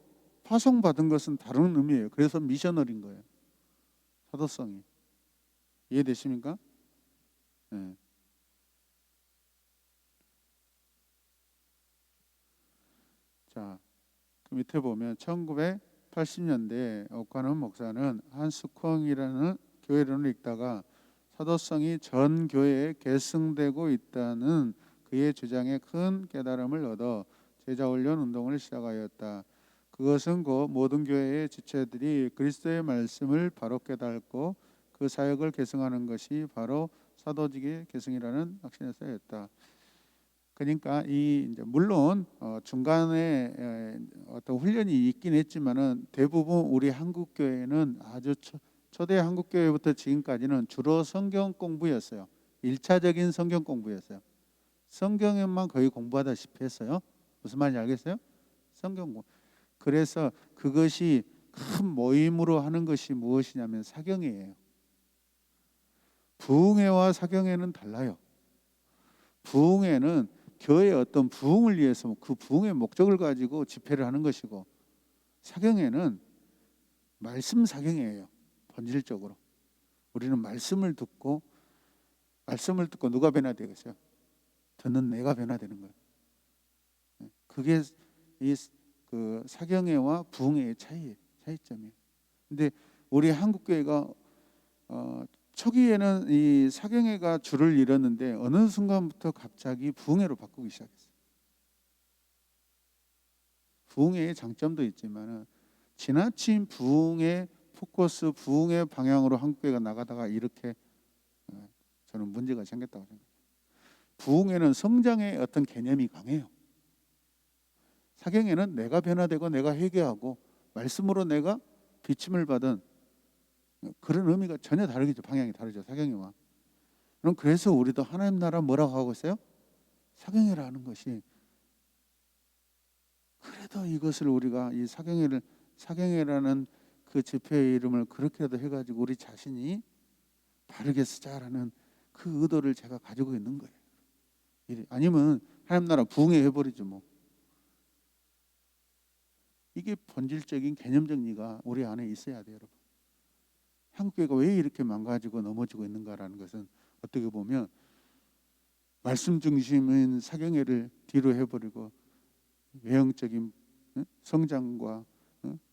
파송받은 것은 다른 의미예요. 그래서 미셔널인 거예요. 사도성이. 이해되십니까? 예. 자, 그 밑에 보면 1980년대 오카노 목사는 한스콩이라는 교회론을 읽다가 사도성이 전 교회에 계승되고 있다는 그의 주장에 큰 깨달음을 얻어 제자훈련 운동을 시작하였다. 그것은 곧 모든 교회의 지체들이 그리스도의 말씀을 바로 깨닫고 그 사역을 계승하는 것이 바로 사도직의 계승이라는 확신에 쌓였다. 그러니까 이 이제 물론 중간에 어떤 훈련이 있긴 했지만은 대부분 우리 한국 교회는 아주 초대 한국 교회부터 지금까지는 주로 성경 공부였어요. 1차적인 성경 공부였어요. 성경에만 거의 공부하다시피 했어요. 무슨 말인지 알겠어요? 성경 공부. 그래서 그것이 큰 모임으로 하는 것이 무엇이냐면 사경회예요. 부흥회와 사경회는 달라요. 부흥회는 교회의 어떤 부흥을 위해서 그 부흥의 목적을 가지고 집회를 하는 것이고, 사경회는 말씀 사경회예요. 본질적으로 우리는 말씀을 듣고 누가 변화되겠어요? 듣는 내가 변화되는 거예요. 그게 이 그 사경회와 부흥회의 차이점이에요. 근데 우리 한국 교회가 초기에는 이 사경회가 줄을 잃었는데 어느 순간부터 갑자기 부흥회로 바꾸기 시작했어요. 부흥회의 장점도 있지만 지나친 부흥의 포커스, 부흥의 방향으로 한국 교회가 나가다가 이렇게 저는 문제가 생겼다고 생각해요. 부흥회는 성장의 어떤 개념이 강해요. 사경회는 내가 변화되고 내가 회개하고 말씀으로 내가 비침을 받은 그런 의미가 전혀 다르겠죠. 방향이 다르죠. 사경회와. 그럼 그래서 우리도 하나님 나라 뭐라고 하고 있어요? 사경회라는 것이. 그래도 이것을 우리가 이 사경회라는 그 집회의 이름을 그렇게라도 해가지고 우리 자신이 바르게 쓰자라는 그 의도를 제가 가지고 있는 거예요. 아니면 하나님 나라 부흥회 해버리죠 뭐. 이게 본질적인 개념 정리가 우리 안에 있어야 돼요, 여러분. 한국교회가 왜 이렇게 망가지고 넘어지고 있는가라는 것은 어떻게 보면 말씀 중심인 사경회를 뒤로 해버리고 외형적인 성장과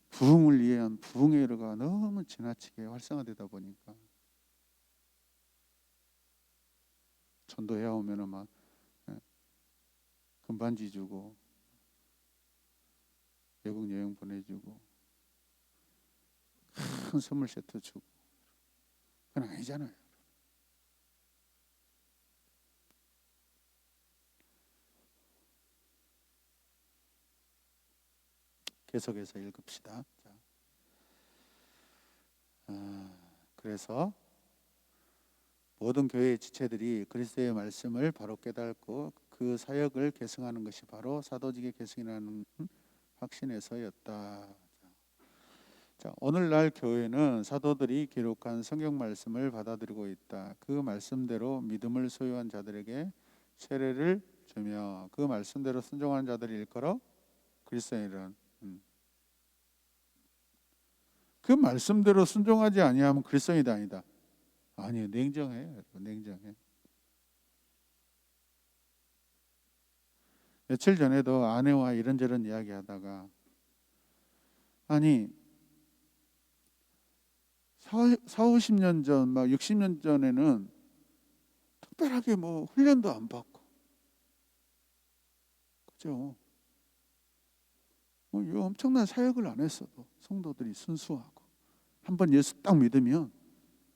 부흥을 위한 부흥회가 너무 지나치게 활성화되다 보니까 전도해 오면은 막 금반지 주고 외국 여행 보내주고 큰 선물 세트 주고, 그건 아니잖아요. 계속해서 읽읍시다. 그래서 모든 교회의 지체들이 그리스도의 말씀을 바로 깨닫고 그 사역을 계승하는 것이 바로 사도직의 계승이라는 확신에서였다. 자, 오늘날 교회는 사도들이 기록한 성경 말씀을 받아들이고 있다. 그 말씀대로 믿음을 소유한 자들에게 세례를 주며 그 말씀대로 순종하는 자들이 일컬어 그리스도인이란. 그 말씀대로 순종하지 아니하면 그리스도인이 아니다. 아니에요. 냉정해. 냉정해. 며칠 전에도 아내와 이런저런 이야기하다가 아니 40-50년 전, 막 60년 전에는 특별하게 뭐 훈련도 안 받고, 그죠? 뭐 엄청난 사역을 안 했어도 성도들이 순수하고 한번 예수 딱 믿으면,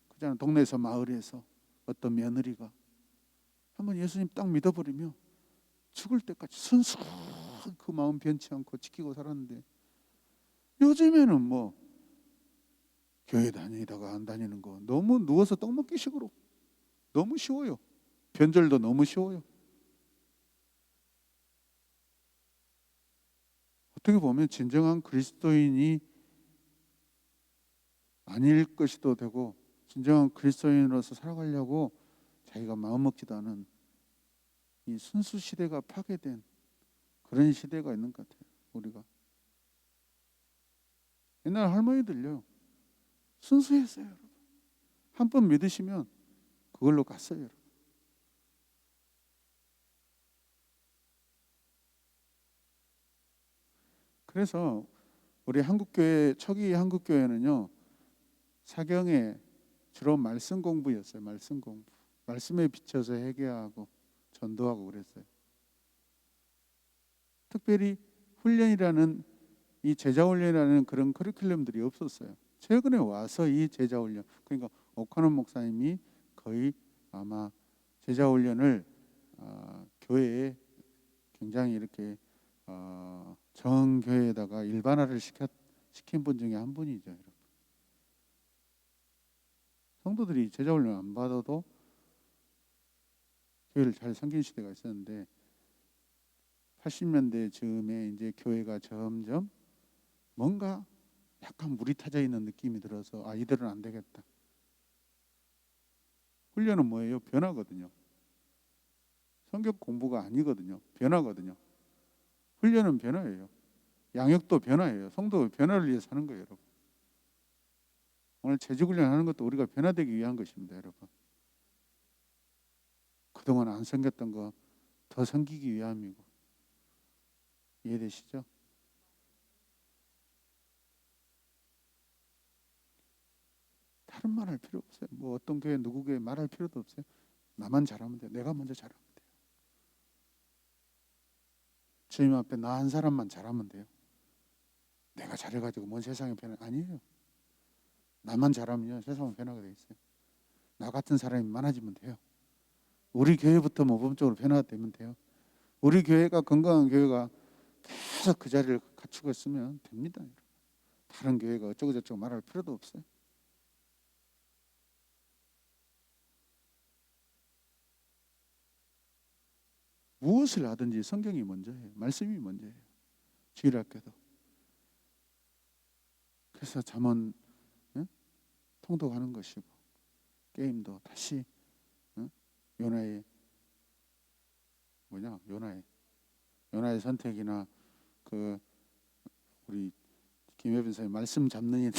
그잖아. 동네에서 마을에서 어떤 며느리가 한번 예수님 딱 믿어버리면 죽을 때까지 순수한 그 마음 변치 않고 지키고 살았는데, 요즘에는 뭐 교회 다니다가 안 다니는 거 너무 누워서 떡 먹기 식으로 너무 쉬워요. 변절도 너무 쉬워요. 어떻게 보면 진정한 그리스도인이 아닐 것이도 되고, 진정한 그리스도인으로서 살아가려고 자기가 마음먹지도 않은 이 순수 시대가 파괴된 그런 시대가 있는 것 같아요. 우리가 옛날 할머니들요 순수했어요. 여러분. 한 번 믿으시면 그걸로 갔어요. 여러분. 그래서 우리 한국교회 초기 한국교회는요, 사경에 주로 말씀 공부였어요. 말씀 공부. 말씀에 비춰서 회개하고 전도하고 그랬어요. 특별히 훈련이라는, 이 제자 훈련이라는 그런 커리큘럼들이 없었어요. 최근에 와서 이 제자 훈련, 그러니까 오카노 목사님이 거의 아마 제자 훈련을 교회에 굉장히 이렇게 전 교회에다가 일반화를 시킨 분 중에 한 분이죠, 여러분. 성도들이 제자 훈련 안 받아도 교회를 잘 섬긴 시대가 있었는데, 80년대 즈음에 이제 교회가 점점 뭔가 약간 물이 타져 있는 느낌이 들어서 이대로는 안 되겠다. 훈련은 뭐예요? 변화거든요. 성경 공부가 아니거든요. 변화거든요. 훈련은 변화예요. 양육도 변화예요. 성도 변화를 위해서 하는 거예요, 여러분. 오늘 재직훈련 하는 것도 우리가 변화되기 위한 것입니다, 여러분. 그동안 안 섬겼던 거 더 섬기기 위함이고. 이해되시죠? 다른 말 할 필요 없어요. 뭐 어떤 교회 누구 교회 말할 필요도 없어요. 나만 잘하면 돼요. 내가 먼저 잘하면 돼요. 주님 앞에 나 한 사람만 잘하면 돼요. 내가 잘해가지고 뭔 세상에 아니에요. 나만 잘하면요, 세상은 변화가 돼 있어요. 나 같은 사람이 많아지면 돼요. 우리 교회부터 모범적으로 변화가 되면 돼요. 우리 교회가 건강한 교회가 계속 그 자리를 갖추고 있으면 됩니다. 다른 교회가 어쩌고 저쩌고 말할 필요도 없어요. 무엇을 하든지 성경이 먼저예요. 말씀이 먼저예요. 주일학교도. 그래서 잠언 통독하는 것이고, 게임도 다시 요나의 요나의 선택이나 그 우리 김혜빈 선생님 말씀 잡는 일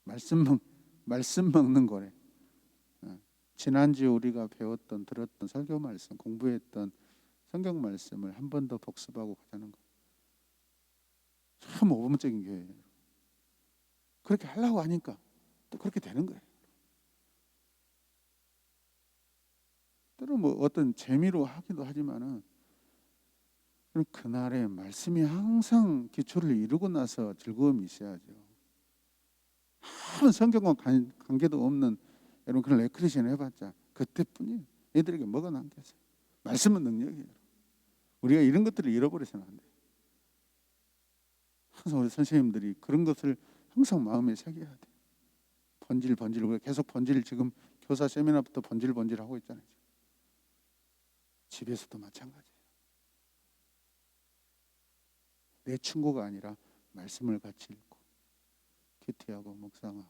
말씀 먹는 거래. 지난주에 우리가 배웠던 들었던 설교 말씀, 공부했던 성경 말씀을 한 번 더 복습하고 가자는 거. 참 모범적인 교회예요. 그렇게 하려고 하니까 또 그렇게 되는 거예요. 때로 뭐 어떤 재미로 하기도 하지만은, 그날의 말씀이 항상 기초를 이루고 나서 즐거움이 있어야죠. 아무 성경과 관계도 없는 여러분 그런 레크리션 해봤자 그때뿐이에요. 얘들에게 뭐가 남겠어요? 말씀은 능력이에요. 우리가 이런 것들을 잃어버려서는 안 돼요. 항상 우리 선생님들이 그런 것을 항상 마음에 새겨야 돼요. 번질 우리가 계속 번질, 지금 교사 세미나부터 번질 하고 있잖아요. 집에서도 마찬가지예요. 내 충고가 아니라 말씀을 같이 읽고 큐티하고 묵상하고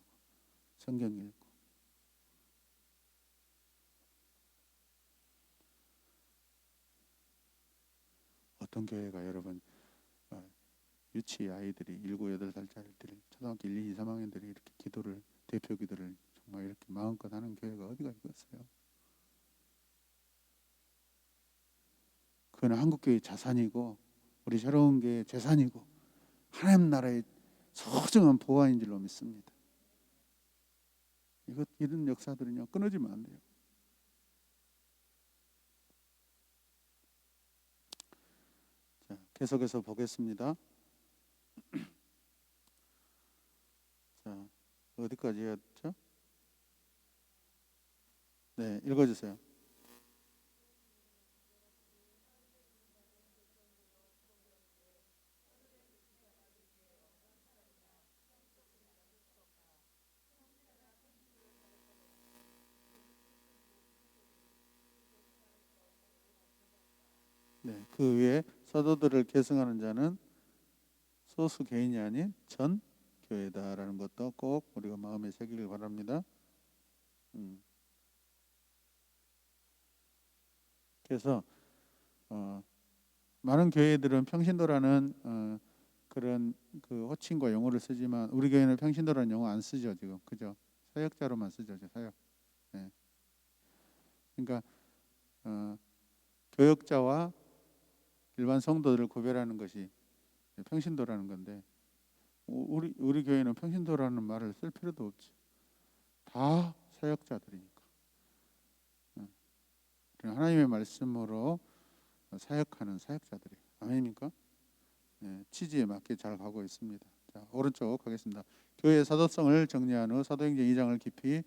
성경 읽고. 어떤 교회가 여러분 유치 아이들이 7, 8살짜리들이 초등학교 1, 2, 3학년들이 이렇게 기도를, 대표 기도를 정말 이렇게 마음껏 하는 교회가 어디가 있겠어요? 그건 한국교회의 자산이고 우리 새로운 교회의 재산이고 하나님 나라의 소중한 보화인 줄로 믿습니다. 이런 역사들은요, 끊어지면 안 돼요. 자, 계속해서 보겠습니다. 자, 어디까지 했죠? 네, 읽어주세요. 네, 그 위에 사도들을 계승하는 자는 소수 개인이 아닌 전 교회다라는 것도 꼭 우리가 마음에 새기길 바랍니다. 그래서 많은 교회들은 평신도라는 그런 그 호칭과 용어를 쓰지만 우리 교회는 평신도라는 용어 안 쓰죠 지금, 그죠? 사역자로만 쓰죠, 사역. 네. 그러니까 교역자와 일반 성도들을 구별하는 것이 평신도라는 건데 우리 교회는 평신도라는 말을 쓸 필요도 없지. 다 사역자들이니까. 하나님의 말씀으로 사역하는 사역자들이에요. 아멘입니까? 취지에 맞게 잘 가고 있습니다. 자, 오른쪽 하겠습니다. 교회의 사도성을 정리한 후 사도행전 2장을 깊이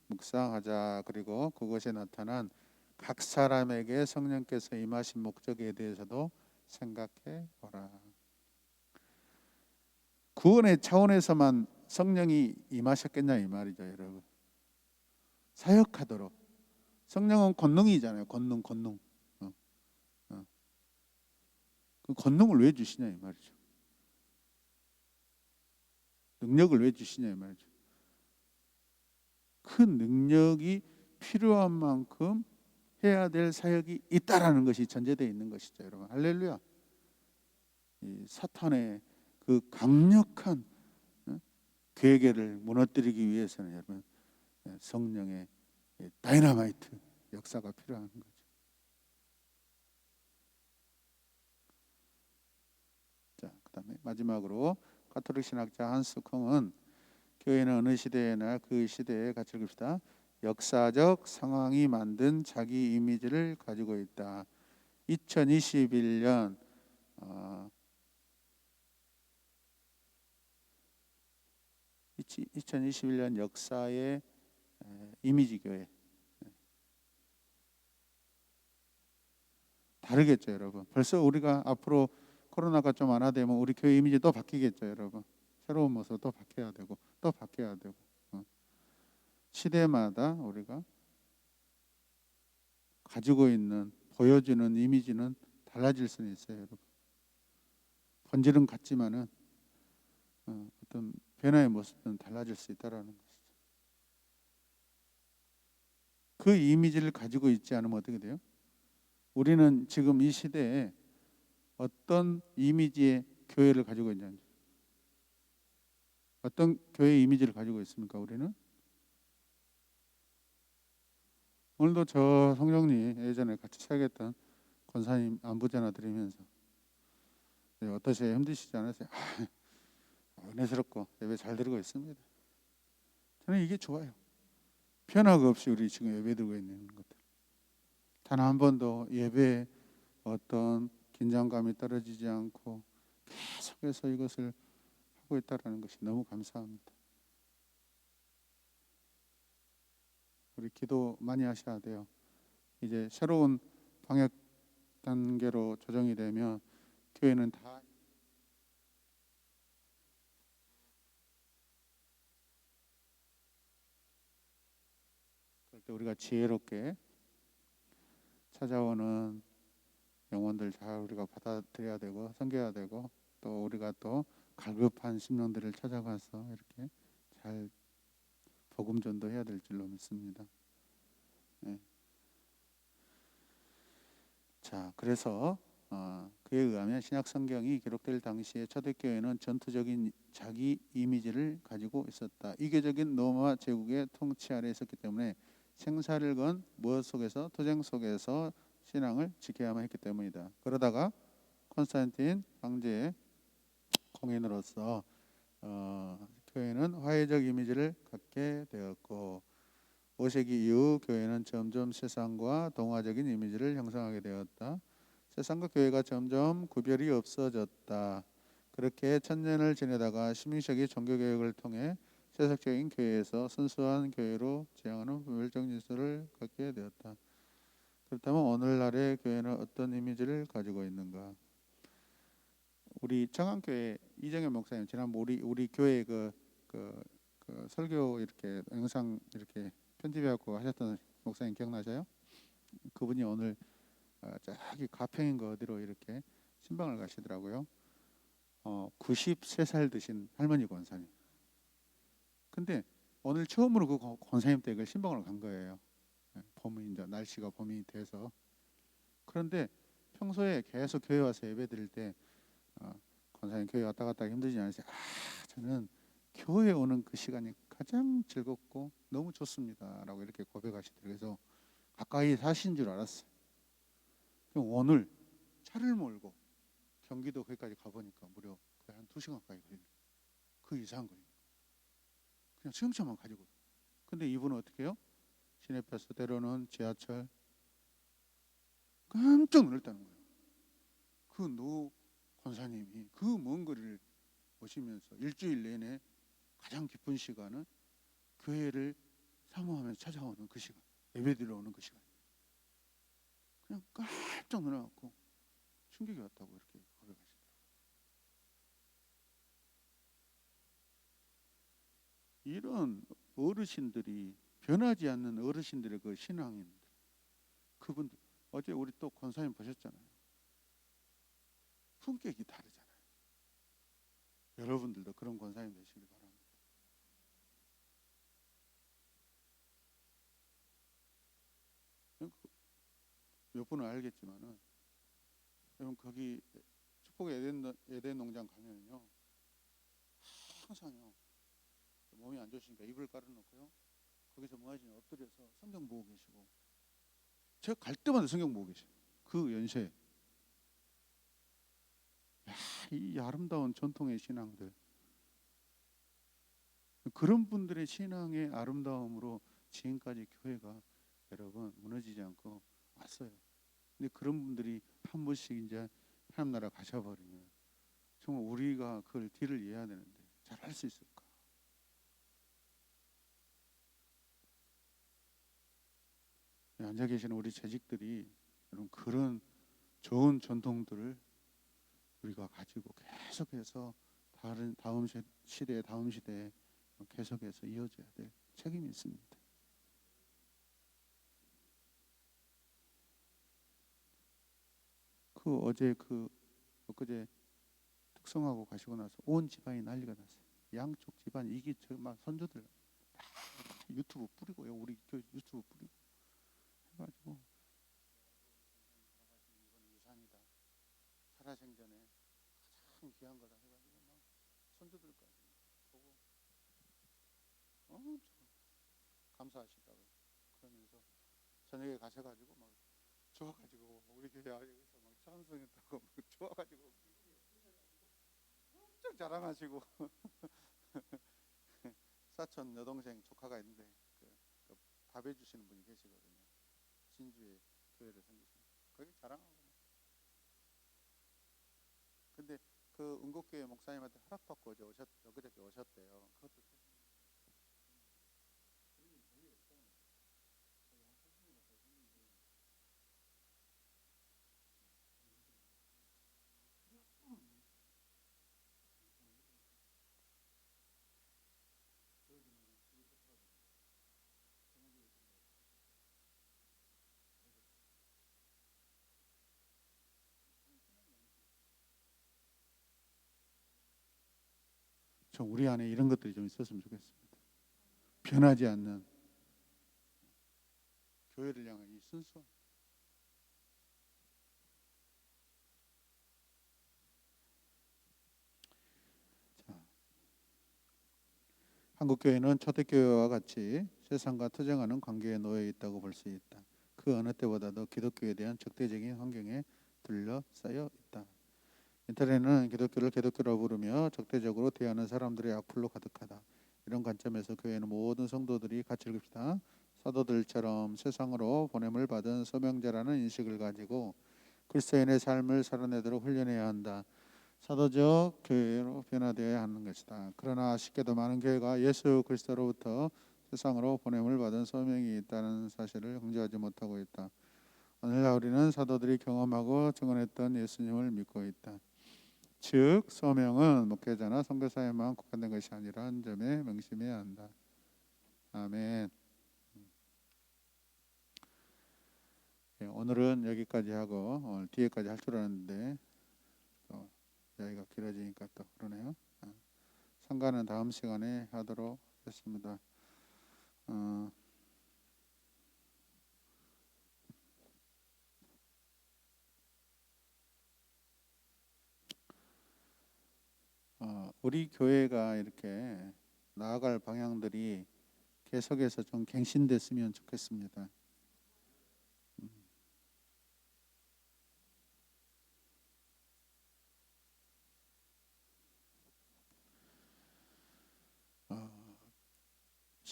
묵상하자. 그리고 그것에 나타난 각 사람에게 성령께서 임하신 목적에 대해서도 생각해 보라. 구원의 차원에서만 성령이 임하셨겠냐 이 말이죠, 여러분. 사역하도록. 성령은 권능이잖아요. 권능. 그 권능을 왜 주시냐 이 말이죠. 능력을 왜 주시냐 이 말이죠. 그 능력이 필요한 만큼 해야 될 사역이 있다라는 것이 전제되어 있는 것이죠, 여러분. 할렐루야. 이 사탄의 그 강력한 괴계를 무너뜨리기 위해서는 여러분 성령의 다이너마이트 역사가 필요한 거죠. 자, 그다음에 마지막으로 가톨릭 신학자 한스 콩은 교회는 어느 시대나 그 시대에 같이 읽읍시다. 역사적 상황이 만든 자기 이미지를 가지고 있다. 2021년 2021년 역사의 이미지 교회 다르겠죠, 여러분. 벌써 우리가 앞으로 코로나가 좀 완화되면 우리 교회 이미지 또 바뀌겠죠, 여러분. 새로운 모습 또 바뀌어야 되고 또 바뀌어야 되고 시대마다 우리가 가지고 있는 보여주는 이미지는 달라질 수는 있어요, 여러분. 본질은 같지만은 어떤 변화의 모습은 달라질 수 있다라는 것이죠. 그 이미지를 가지고 있지 않으면 어떻게 돼요? 우리는 지금 이 시대에 어떤 이미지의 교회를 가지고 있냐는, 어떤 교회의 이미지를 가지고 있습니까? 우리는 오늘도 저 성령님 예전에 같이 사역했던 권사님 안부 전화 드리면서 어떠세요? 힘드시지 않으세요? 은혜스럽고 예배 잘 드리고 있습니다. 저는 이게 좋아요. 변화가 없이 우리 지금 예배 드리고 있는 것들, 단 한 번도 예배에 어떤 긴장감이 떨어지지 않고 계속해서 이것을 하고 있다는 것이 너무 감사합니다. 우리 기도 많이 하셔야 돼요. 이제 새로운 방역 단계로 조정이 되면 교회는 다 그럴 때 우리가 지혜롭게 찾아오는 영혼들 잘 우리가 받아들여야 되고 섬겨야 되고, 또 우리가 또 갈급한 심령들을 찾아가서 이렇게 잘 복음 전도해야 될 줄로 믿습니다. 네. 자, 그래서 그에 의하면 신약 성경이 기록될 당시에 초대교회는 전투적인 자기 이미지를 가지고 있었다. 이교적인 로마 제국의 통치 아래 있었기 때문에 생사를 건 무엇 속에서, 투쟁 속에서 신앙을 지켜야만 했기 때문이다. 그러다가 콘스탄틴 황제의 공인으로서 교회는 화해적 이미지를 갖게 되었고, 5세기 이후 교회는 점점 세상과 동화적인 이미지를 형성하게 되었다. 세상과 교회가 점점 구별이 없어졌다. 그렇게 천년을 지내다가 시민식의 종교개혁을 통해 세속적인 교회에서 순수한 교회로 지향하는 부별적 진수를 갖게 되었다. 그렇다면 오늘날의 교회는 어떤 이미지를 가지고 있는가? 우리 청안교회 이정현 목사님 지난번 우리 교회 그 설교 이렇게 영상 이렇게 편집해갖고 하셨던 목사님 기억나세요? 그분이 오늘 저기 가평인가 어디로 이렇게 신방을 가시더라고요. 93살 드신 할머니 권사님. 근데 오늘 처음으로 그 권사님 댁을 신방을 간 거예요. 봄이 이제 날씨가 봄이 돼서. 그런데 평소에 계속 교회 와서 예배 드릴 때 권사님 교회 왔다 갔다 힘들지 않으세요? 저는 교회 오는 그 시간이 가장 즐겁고 너무 좋습니다라고 이렇게 고백하시더라고요. 그래서 가까이 사신 줄 알았어요. 오늘 차를 몰고 경기도 거기까지 가보니까 무려 거의 한 2시간까지 걸리네. 그 이상 걸리네. 그냥 수영차만 가지고. 근데 이분은 어떻게 해요? 시내버스 때로는 지하철. 깜짝 놀랐다는 거예요. 그 노 권사님이 그 먼 거리를 오시면서 일주일 내내 가장 기쁜 시간은 교회를 사모하면서 찾아오는 그 시간, 예배드리러 오는 그 시간. 그냥 깜짝 놀라갖고 충격이 왔다고 이렇게 고백하시더라고요. 이런 어르신들이, 변하지 않는 어르신들의 그 신앙인들, 그분들, 어제 우리 또 권사님 보셨잖아요. 품격이 다르잖아요. 여러분들도 그런 권사님 되시길 바랍니다. 몇 분은 알겠지만은, 여러분 거기 축복 에덴 농장 가면요, 항상요 몸이 안 좋으시니까 이불 깔아놓고요, 거기서 뭐 하시냐, 엎드려서 성경 보고 계시고, 제가 갈 때마다 성경 보고 계세요. 그 연세에. 야, 이 아름다운 전통의 신앙들, 그런 분들의 신앙의 아름다움으로 지금까지 교회가 여러분 무너지지 않고 왔어요. 근데 그런 분들이 한 번씩 이제 하나님 나라 가셔버리면 정말 우리가 그걸 뒤를 이어야 되는데 잘 할 수 있을까? 앉아 계시는 우리 재직들이 여러분 그런 좋은 전통들을 우리가 가지고 계속해서 다음 시대에 계속해서 이어져야 될 책임이 있습니다. 어제 엊그제 특성하고 가시고 나서 온 집안이 난리가 났어요. 양쪽 집안 이게 막 선조들 다 유튜브 뿌리고요. 우리 교회 유튜브 뿌리고 해가지고 이건 유산이다. 살아생전에 가장 귀한 거다 해가지고 막 선조들까지 보고 엄청 감사하시다고 그러면서 저녁에 가셔가지고 막 좋아가지고 우리 교회 아저에서 막 찬송했다고 막 좋아가지고 엄청 자랑하시고 사촌 여동생 조카가 있는데 밥 해주시는 분이 계시거든요. 진주에 교회를 섬기시는 거기 자랑하고. 근데 그 은곡교회 목사님한테 허락받고 엊그저께 오셨대요. 그것도 좀 우리 안에 이런 것들이 좀 있었으면 좋겠습니다. 변하지 않는 교회를 향한 이 순수한. 자, 한국 교회는 초대교회와 같이 세상과 투쟁하는 관계에 놓여 있다고 볼 수 있다. 그 어느 때보다도 기독교에 대한 적대적인 환경에 둘러싸여 있다. 인터넷은 기독교를 기독교라고 부르며 적대적으로 대하는 사람들의 악플로 가득하다. 이런 관점에서 교회는 모든 성도들이 같이 읽읍시다. 사도들처럼 세상으로 보냄을 받은 소명자라는 인식을 가지고 그리스도인의 삶을 살아내도록 훈련해야 한다. 사도적 교회로 변화되어야 하는 것이다. 그러나 아쉽게도 많은 교회가 예수 그리스도로부터 세상으로 보냄을 받은 소명이 있다는 사실을 강조하지 못하고 있다. 오늘날 우리는 사도들이 경험하고 증언했던 예수님을 믿고 있다. 즉 소명은 목회자나 선교사에만 국한된 것이 아니라는 점에 명심해야 한다. 아멘. 오늘은 여기까지 하고 오늘 뒤에까지 할 줄 알았는데 또 여기가 길어지니까 또 그러네요. 상관은 다음 시간에 하도록 하겠습니다. 우리 교회가 이렇게 나아갈 방향들이 계속해서 좀 갱신됐으면 좋겠습니다.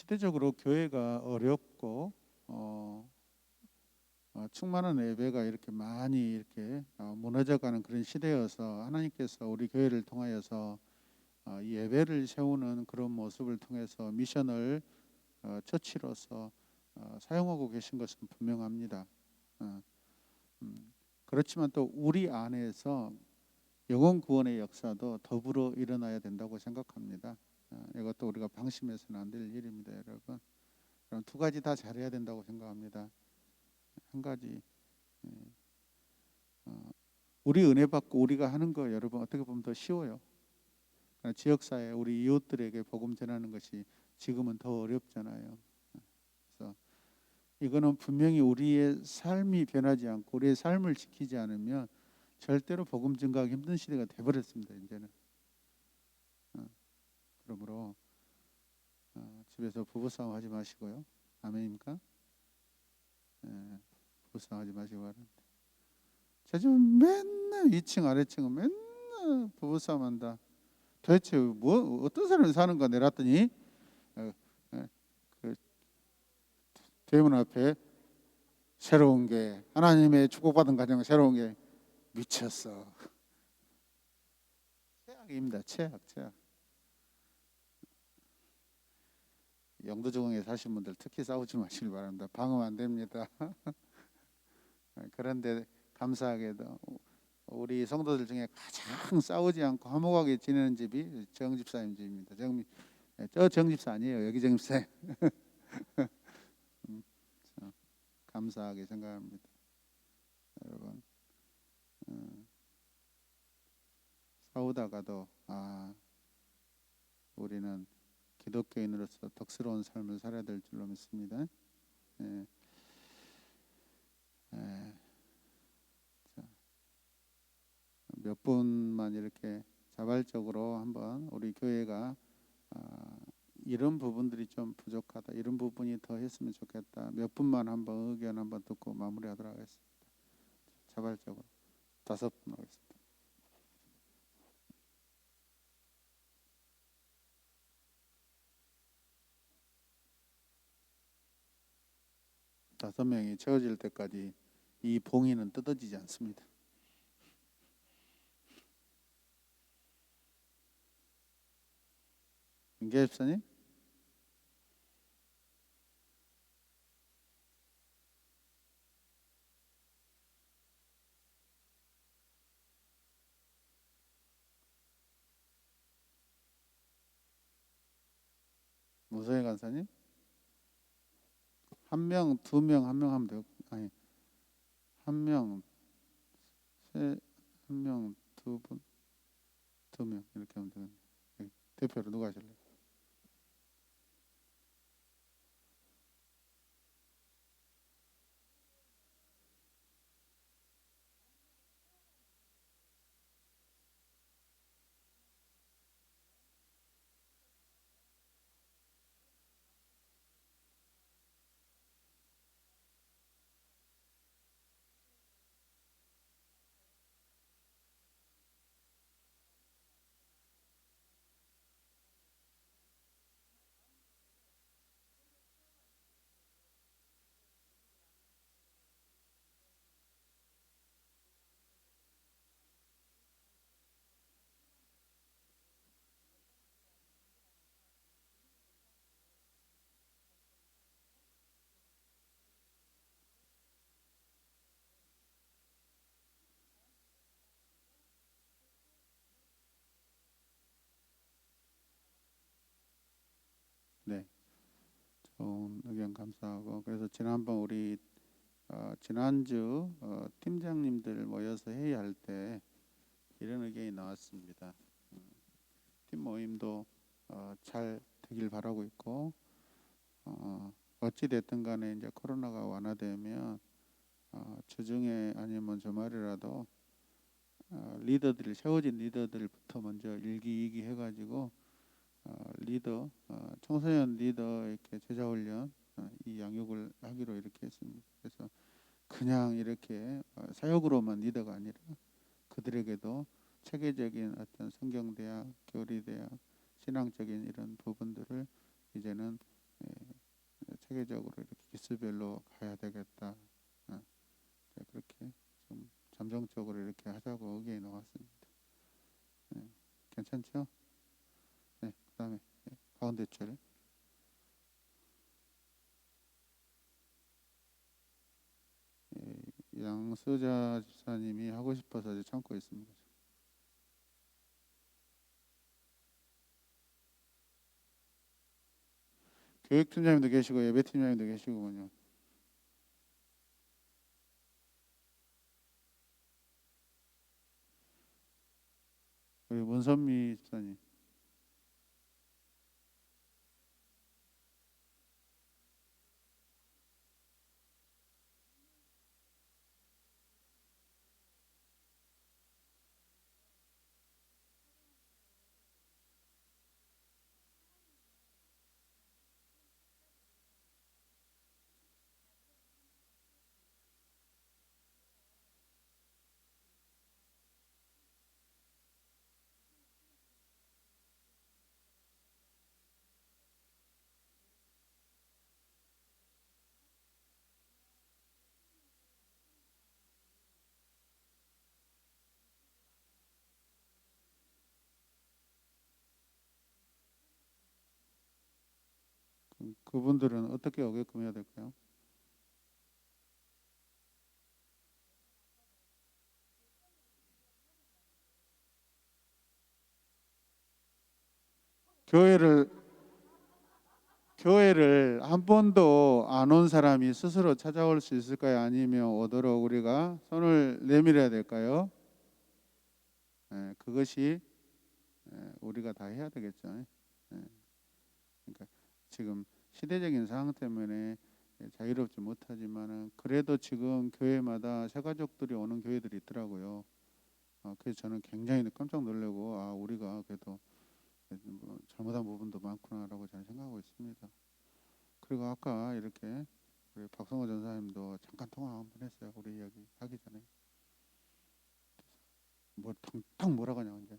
시대적으로 교회가 어렵고 충만한 예배가 이렇게 많이 이렇게 무너져가는 그런 시대여서 하나님께서 우리 교회를 통하여서 이 예배를 세우는 그런 모습을 통해서 미션을 처치로서 사용하고 계신 것은 분명합니다. 그렇지만 또 우리 안에서 영혼 구원의 역사도 더불어 일어나야 된다고 생각합니다. 이것도 우리가 방심해서는 안 될 일입니다, 여러분. 그럼 두 가지 다 잘해야 된다고 생각합니다. 한 가지, 우리 은혜 받고 우리가 하는 거 여러분 어떻게 보면 더 쉬워요. 지역사회 우리 이웃들에게 복음 전하는 것이 지금은 더 어렵잖아요. 그래서 이거는 분명히 우리의 삶이 변하지 않고 우리의 삶을 지키지 않으면 절대로 복음 증가하기 힘든 시대가 돼버렸습니다. 이제는. 그러므로 집에서 부부싸움 하지 마시고요. 아멘입니까? 부부싸움 하지 마시고 바랍니다. 요즘 맨날 위층 아래층은 맨날 부부싸움 한다. 도대체 뭐 어떤 사람이 사는가 내놨더니 그 대문 앞에 새로운 게 하나님의 축복받은 가정 새로운 게 미쳤어. 최악입니다. 최악. 영도중앙에 사신 분들 특히 싸우지 마시길 바랍니다. 방어 안 됩니다. 그런데 감사하게도 우리 성도들 중에 가장 싸우지 않고 화목하게 지내는 집이 정집사님 집입니다. 저 정집사 아니에요. 여기 정집사. 감사하게 생각합니다. 여러분 싸우다가도 우리는 기독교인으로서 덕스러운 삶을 살아야 될 줄로 믿습니다. 몇 분만 이렇게 자발적으로 한번 우리 교회가 이런 부분들이 좀 부족하다, 이런 부분이 더 했으면 좋겠다, 몇 분만 한번 의견 한번 듣고 마무리하도록 하겠습니다. 자발적으로 5분 하겠습니다. 다섯 명이 채워질 때까지 이 봉인은 뜯어지지 않습니다. 민계 집사님? 무소희 간사님? 한 명, 두 명, 한 명 하면 되고, 아니 한 명, 한 명, 두 분, 두 명 이렇게 하면 되겠네요. 대표로 누가 하실래요? 네, 좋은 의견 감사하고, 그래서 지난번 우리 지난주 팀장님들 모여서 회의할 때 이런 의견이 나왔습니다. 팀 모임도 잘 되길 바라고 있고, 어찌 됐든 간에 이제 코로나가 완화되면 주중에 아니면 주말이라도 리더들, 세워진 리더들부터 먼저 일기이기 해가지고 리더, 청소년 리더 이렇게 제자훈련 이 양육을 하기로 이렇게 했습니다. 그래서 그냥 이렇게 사역으로만 리더가 아니라 그들에게도 체계적인 어떤 성경대학, 교리대학, 신앙적인 이런 부분들을 이제는 체계적으로 이렇게 기수별로 가야 되겠다. 그렇게 좀 잠정적으로 이렇게 하자고 의견이 나왔습니다. 괜찮죠? 그다음에 가운데 줄. 양수자 집사님이 하고 싶어서 이제 참고 있습니다. 교육팀장님도 계시고 예배팀장님도 계시고군요. 우리 문선미 집사님. 그분들은 어떻게 오게끔 해야 될까요? 교회를 한 번도 안 온 사람이 스스로 찾아올 수 있을까요? 아니면 오도록 우리가 손을 내밀어야 될까요? 그것이 우리가 다 해야 되겠죠. 그러니까 지금 시대적인 상황 때문에 자유롭지 못하지만은 그래도 지금 교회마다 새가족들이 오는 교회들이 있더라고요. 그래서 저는 굉장히 깜짝 놀라고 우리가 그래도 뭐 잘못한 부분도 많구나라고 저는 생각하고 있습니다. 그리고 아까 이렇게 우리 박성호 전사님도 잠깐 통화 한번 했어요. 우리 이야기 하기 전에 뭐 탕탕 몰아가냐 이제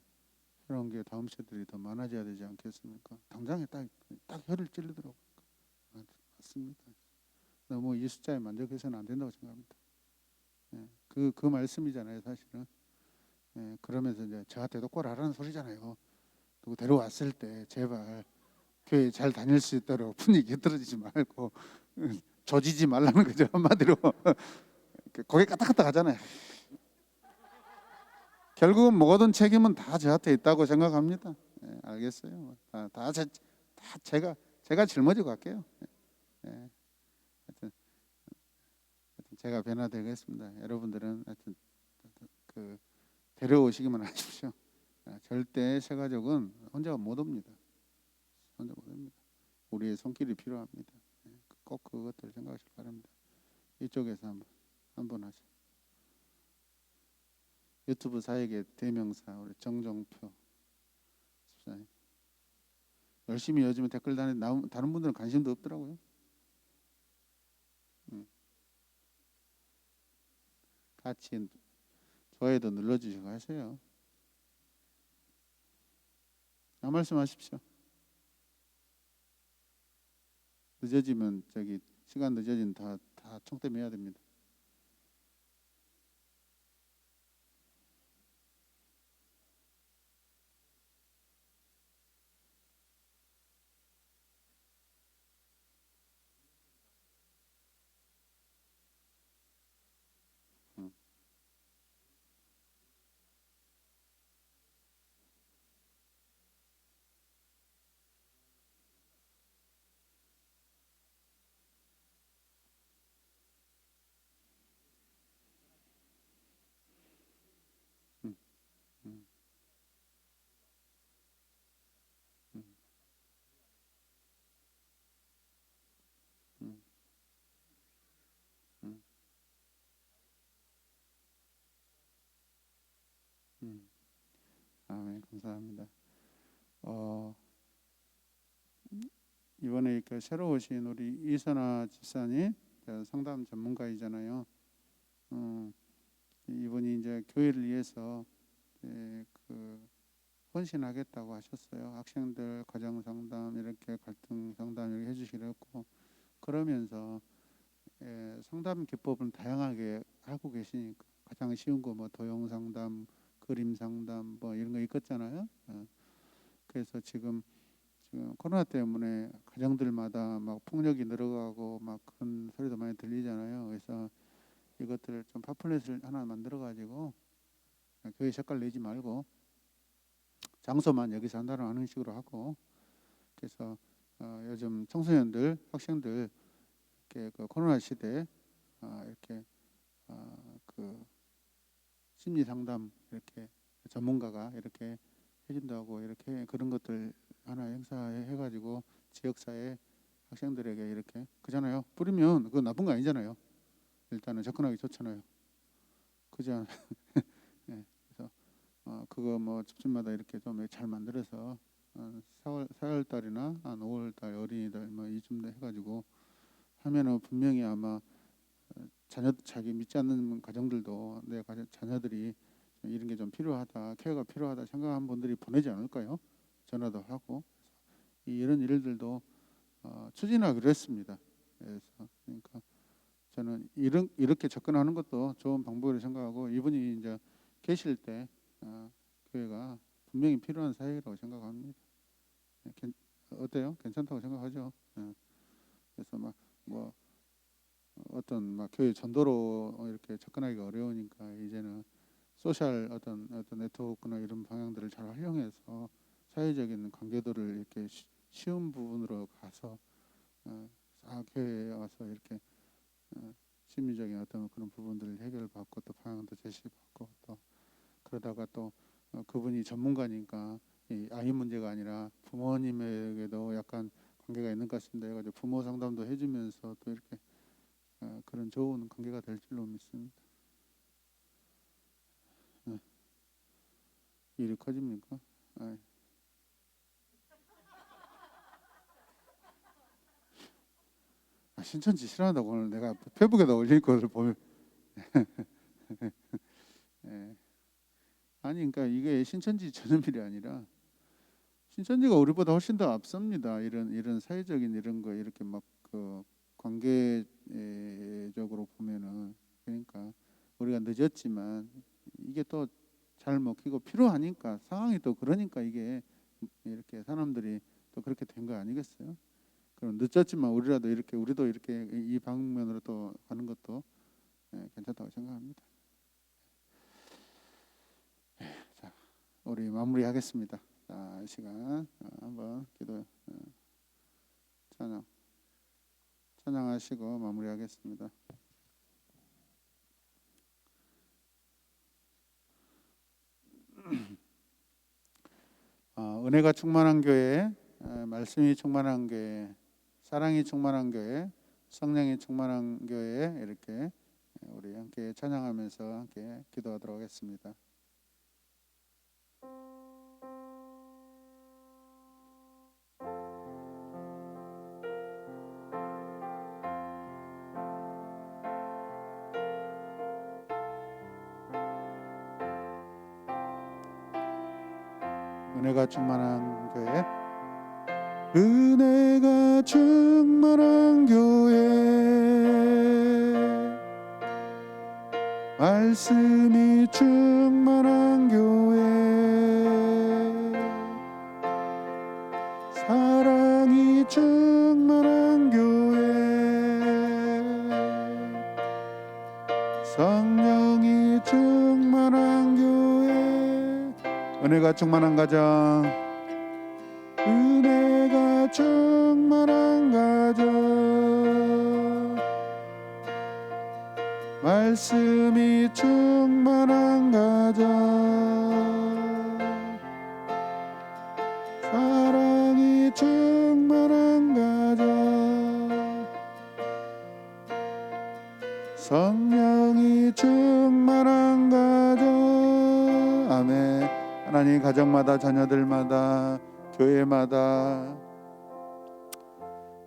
그런 게 다음 세들이 더 많아져야 되지 않겠습니까? 당장에 딱 혀를 찔르더라고요. 맞습니다. 너무 이 숫자에 만족해서는 안 된다고 생각합니다. 그 말씀이잖아요, 사실은. 그러면서 이제 저한테도 꼴 하라는 소리잖아요. 누구 데려왔을 때 제발 교회 잘 다닐 수 있도록 분위기 떨어지지 말고 조지지 말라는 거죠, 한마디로. 고개 까딱까딱 하잖아요. 결국은 모든 책임은 다 저한테 있다고 생각합니다. 알겠어요. 다 제가 짊어지고 갈게요. 하여튼 제가 변화되겠습니다. 여러분들은 하여튼 그 데려오시기만 하십시오. 절대 새가족은 혼자 못 옵니다. 혼자 못 옵니다. 우리의 손길이 필요합니다. 꼭 그것들 생각하시기 바랍니다. 이쪽에서 한번 하시죠. 유튜브 사역의 대명사 우리 정정표 집사님. 열심히 요즘에 댓글 다는 다른 분들은 관심도 없더라고요. 같이 좋아요도 눌러주시고 하세요. 말씀하십시오. 늦어지면 시간 늦어지면 다 총대매야 됩니다. 음, 음, 음, 음, 음, 음, 음. 아멘, 감사합니다. 이번에 새로 오신 우리 이선아 집사님 상담 전문가이잖아요. 이분이 이제 교회를 위해서 그 헌신하겠다고 하셨어요. 학생들 가정 상담 이렇게 갈등 상담 이렇게 해주시기로 했고, 그러면서 상담 기법은 다양하게 하고 계시니까 가장 쉬운 거 뭐 도형 상담, 그림 상담 뭐 이런 거 있겠잖아요. 그래서 지금 코로나 때문에 가정들마다 막 폭력이 늘어가고 막 그런 소리도 많이 들리잖아요. 그래서 이것들을 좀 팜플렛을 하나 만들어 가지고 교회 색깔 내지 말고 장소만 여기서 한다는 하는 식으로 하고, 그래서 요즘 청소년들, 학생들 이렇게 그 코로나 시대에 이렇게 그 심리 상담 이렇게 전문가가 이렇게 해준다고 이렇게 그런 것들 하나 행사해 가지고 지역사회 학생들에게 이렇게 그잖아요. 뿌리면 그거 나쁜 거 아니잖아요. 일단은 접근하기 좋잖아요. 그지 않아요? 네, 그래서 그거 뭐 집집마다 이렇게 좀 잘 만들어서 4월 달이나 한 5월 달 어린이들 뭐 이쯤 해가지고 하면은 분명히 아마 자기 믿지 않는 가정들도 내 자녀들이 이런 게 좀 필요하다, 케어가 필요하다 생각한 분들이 보내지 않을까요? 전화도 하고. 이런 일들도 추진하기로 했습니다. 그래서 그러니까 저는 이렇게 접근하는 것도 좋은 방법이라고 생각하고, 이분이 이제 계실 때 교회가 분명히 필요한 사역이라고 생각합니다. 어때요? 괜찮다고 생각하죠? 그래서 막 뭐 어떤 막 교회 전도로 이렇게 접근하기가 어려우니까 이제는 소셜 어떤 네트워크나 이런 방향들을 잘 활용해서 사회적인 관계들을 이렇게 쉬운 부분으로 가서 교회에 와서 이렇게 심리적인 어떤 그런 부분들을 해결받고 또 방향도 제시받고 또 그러다가 또 그분이 전문가니까 이 아이 문제가 아니라 부모님에게도 약간 관계가 있는 것 같습니다. 해가지고 부모 상담도 해주면서 또 이렇게 그런 좋은 관계가 될 줄로 믿습니다. 일이 커집니까? 신천지 싫어한다고 오늘 내가 페북에다 올릴 것을 보면 예. 아니 그러니까 이게 신천지 전염 일이 아니라 신천지가 우리보다 훨씬 더 앞섭니다. 이런 사회적인 이런 거 이렇게 막 그 관계적으로 보면은, 그러니까 우리가 늦었지만 이게 또 잘 먹히고 필요하니까 상황이 또 그러니까 이게 이렇게 사람들이 또 그렇게 된 거 아니겠어요? 그럼 늦었지만 우리도 이렇게 이 방면으로 또 가는 것도 괜찮다고 생각합니다. 자, 우리 마무리하겠습니다. 자, 이 시간 한번 기도 찬양하시고 마무리하겠습니다. 은혜가 충만한 교회, 말씀이 충만한 교회, 사랑이 충만한 교회, 성령이 충만한 교회, 이렇게 우리 함께 찬양하면서 함께 기도하도록 하겠습니다. 은혜가 충만한 교회, 은혜가 충만한 교회, 말씀이 충만한 교회, 사랑이 충만한 교회, 성령이 충만한 교회, 은혜가 충만한 가정, 은혜가 충만한 가정, 말씀이 충만한 가정, 사랑이 충만한 가정, 성령이 충만한 가정. 아멘. 하나님, 가정마다 자녀들마다 교회마다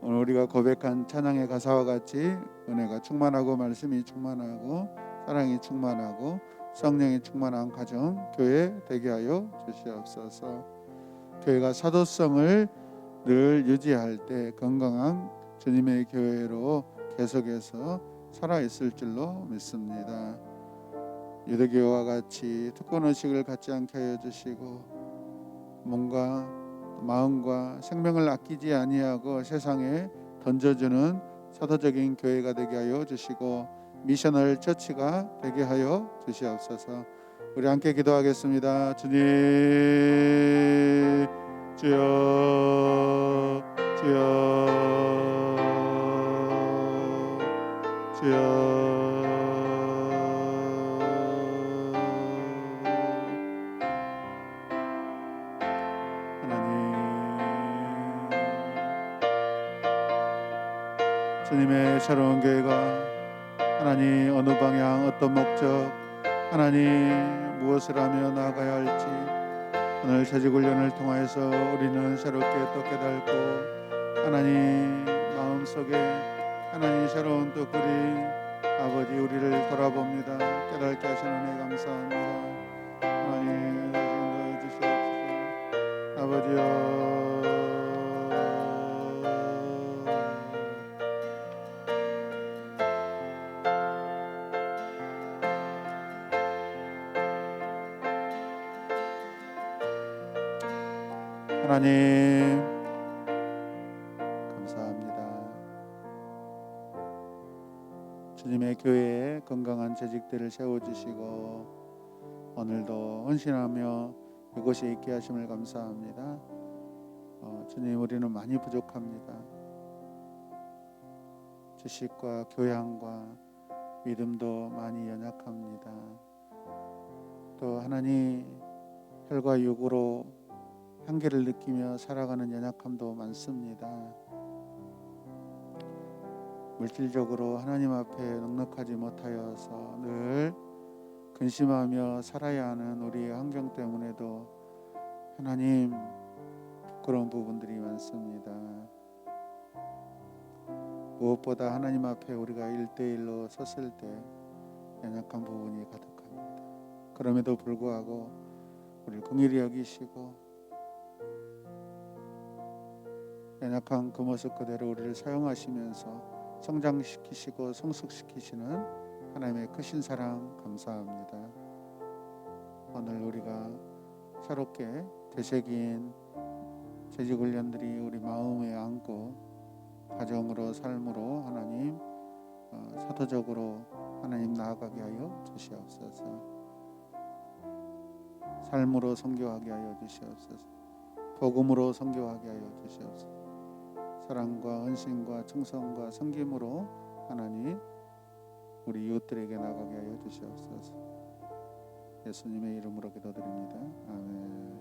오늘 우리가 고백한 찬양의 가사와 같이 은혜가 충만하고 말씀이 충만하고 사랑이 충만하고 성령이 충만한 가정, 교회 되게 하여 주시옵소서. 교회가 사도성을 늘 유지할 때 건강한 주님의 교회로 계속해서 살아있을 줄로 믿습니다. 유대교와 같이 특권 의식을 갖지 않게 하여 주시고 몸과 마음과 생명을 아끼지 아니하고 세상에 던져주는 사도적인 교회가 되게 하여 주시고 미셔널 처치가 되게 하여 주시옵소서. 우리 함께 기도하겠습니다. 주님, 주여, 주여, 주여. 주님의 새로운 교회가 하나님 어느 방향 어떤 목적 하나님 무엇을 하며 나아가야 할지 오늘 재직훈련을 통하여서 우리는 새롭게 또 깨닫고 하나님 마음속에 하나님 새로운 또 그림 아버지 우리를 돌아봅니다. 깨닫게 하시는 은혜 감사합니다. 하나님 인도해 주시옵소서. 아버지여 하나님 감사합니다. 주님의 교회에 건강한 재직들을 세워주시고 오늘도 헌신하며 이곳에 있게 하심을 감사합니다. 주님 우리는 많이 부족합니다. 지식과 교양과 믿음도 많이 연약합니다. 또 하나님 혈과 육으로 한계를 느끼며 살아가는 연약함도 많습니다. 물질적으로 하나님 앞에 넉넉하지 못하여서 늘 근심하며 살아야 하는 우리의 환경 때문에도 하나님 부끄러운 부분들이 많습니다. 무엇보다 하나님 앞에 우리가 1대1로 섰을 때 연약한 부분이 가득합니다. 그럼에도 불구하고 우리를 긍휼히 여기시고 연약한 그 모습 그대로 우리를 사용하시면서 성장시키시고 성숙시키시는 하나님의 크신 사랑 감사합니다. 오늘 우리가 새롭게 되새긴 재직훈련들이 우리 마음에 안고 가정으로 삶으로 하나님 사도적으로 하나님 나아가게 하여 주시옵소서. 삶으로 선교하게 하여 주시옵소서. 복음으로 선교하게 하여 주시옵소서. 사랑과 헌신과 충성과 섬김으로 하나님 우리 이웃들에게 나가게 하여 주시옵소서. 예수님의 이름으로 기도드립니다. 아멘.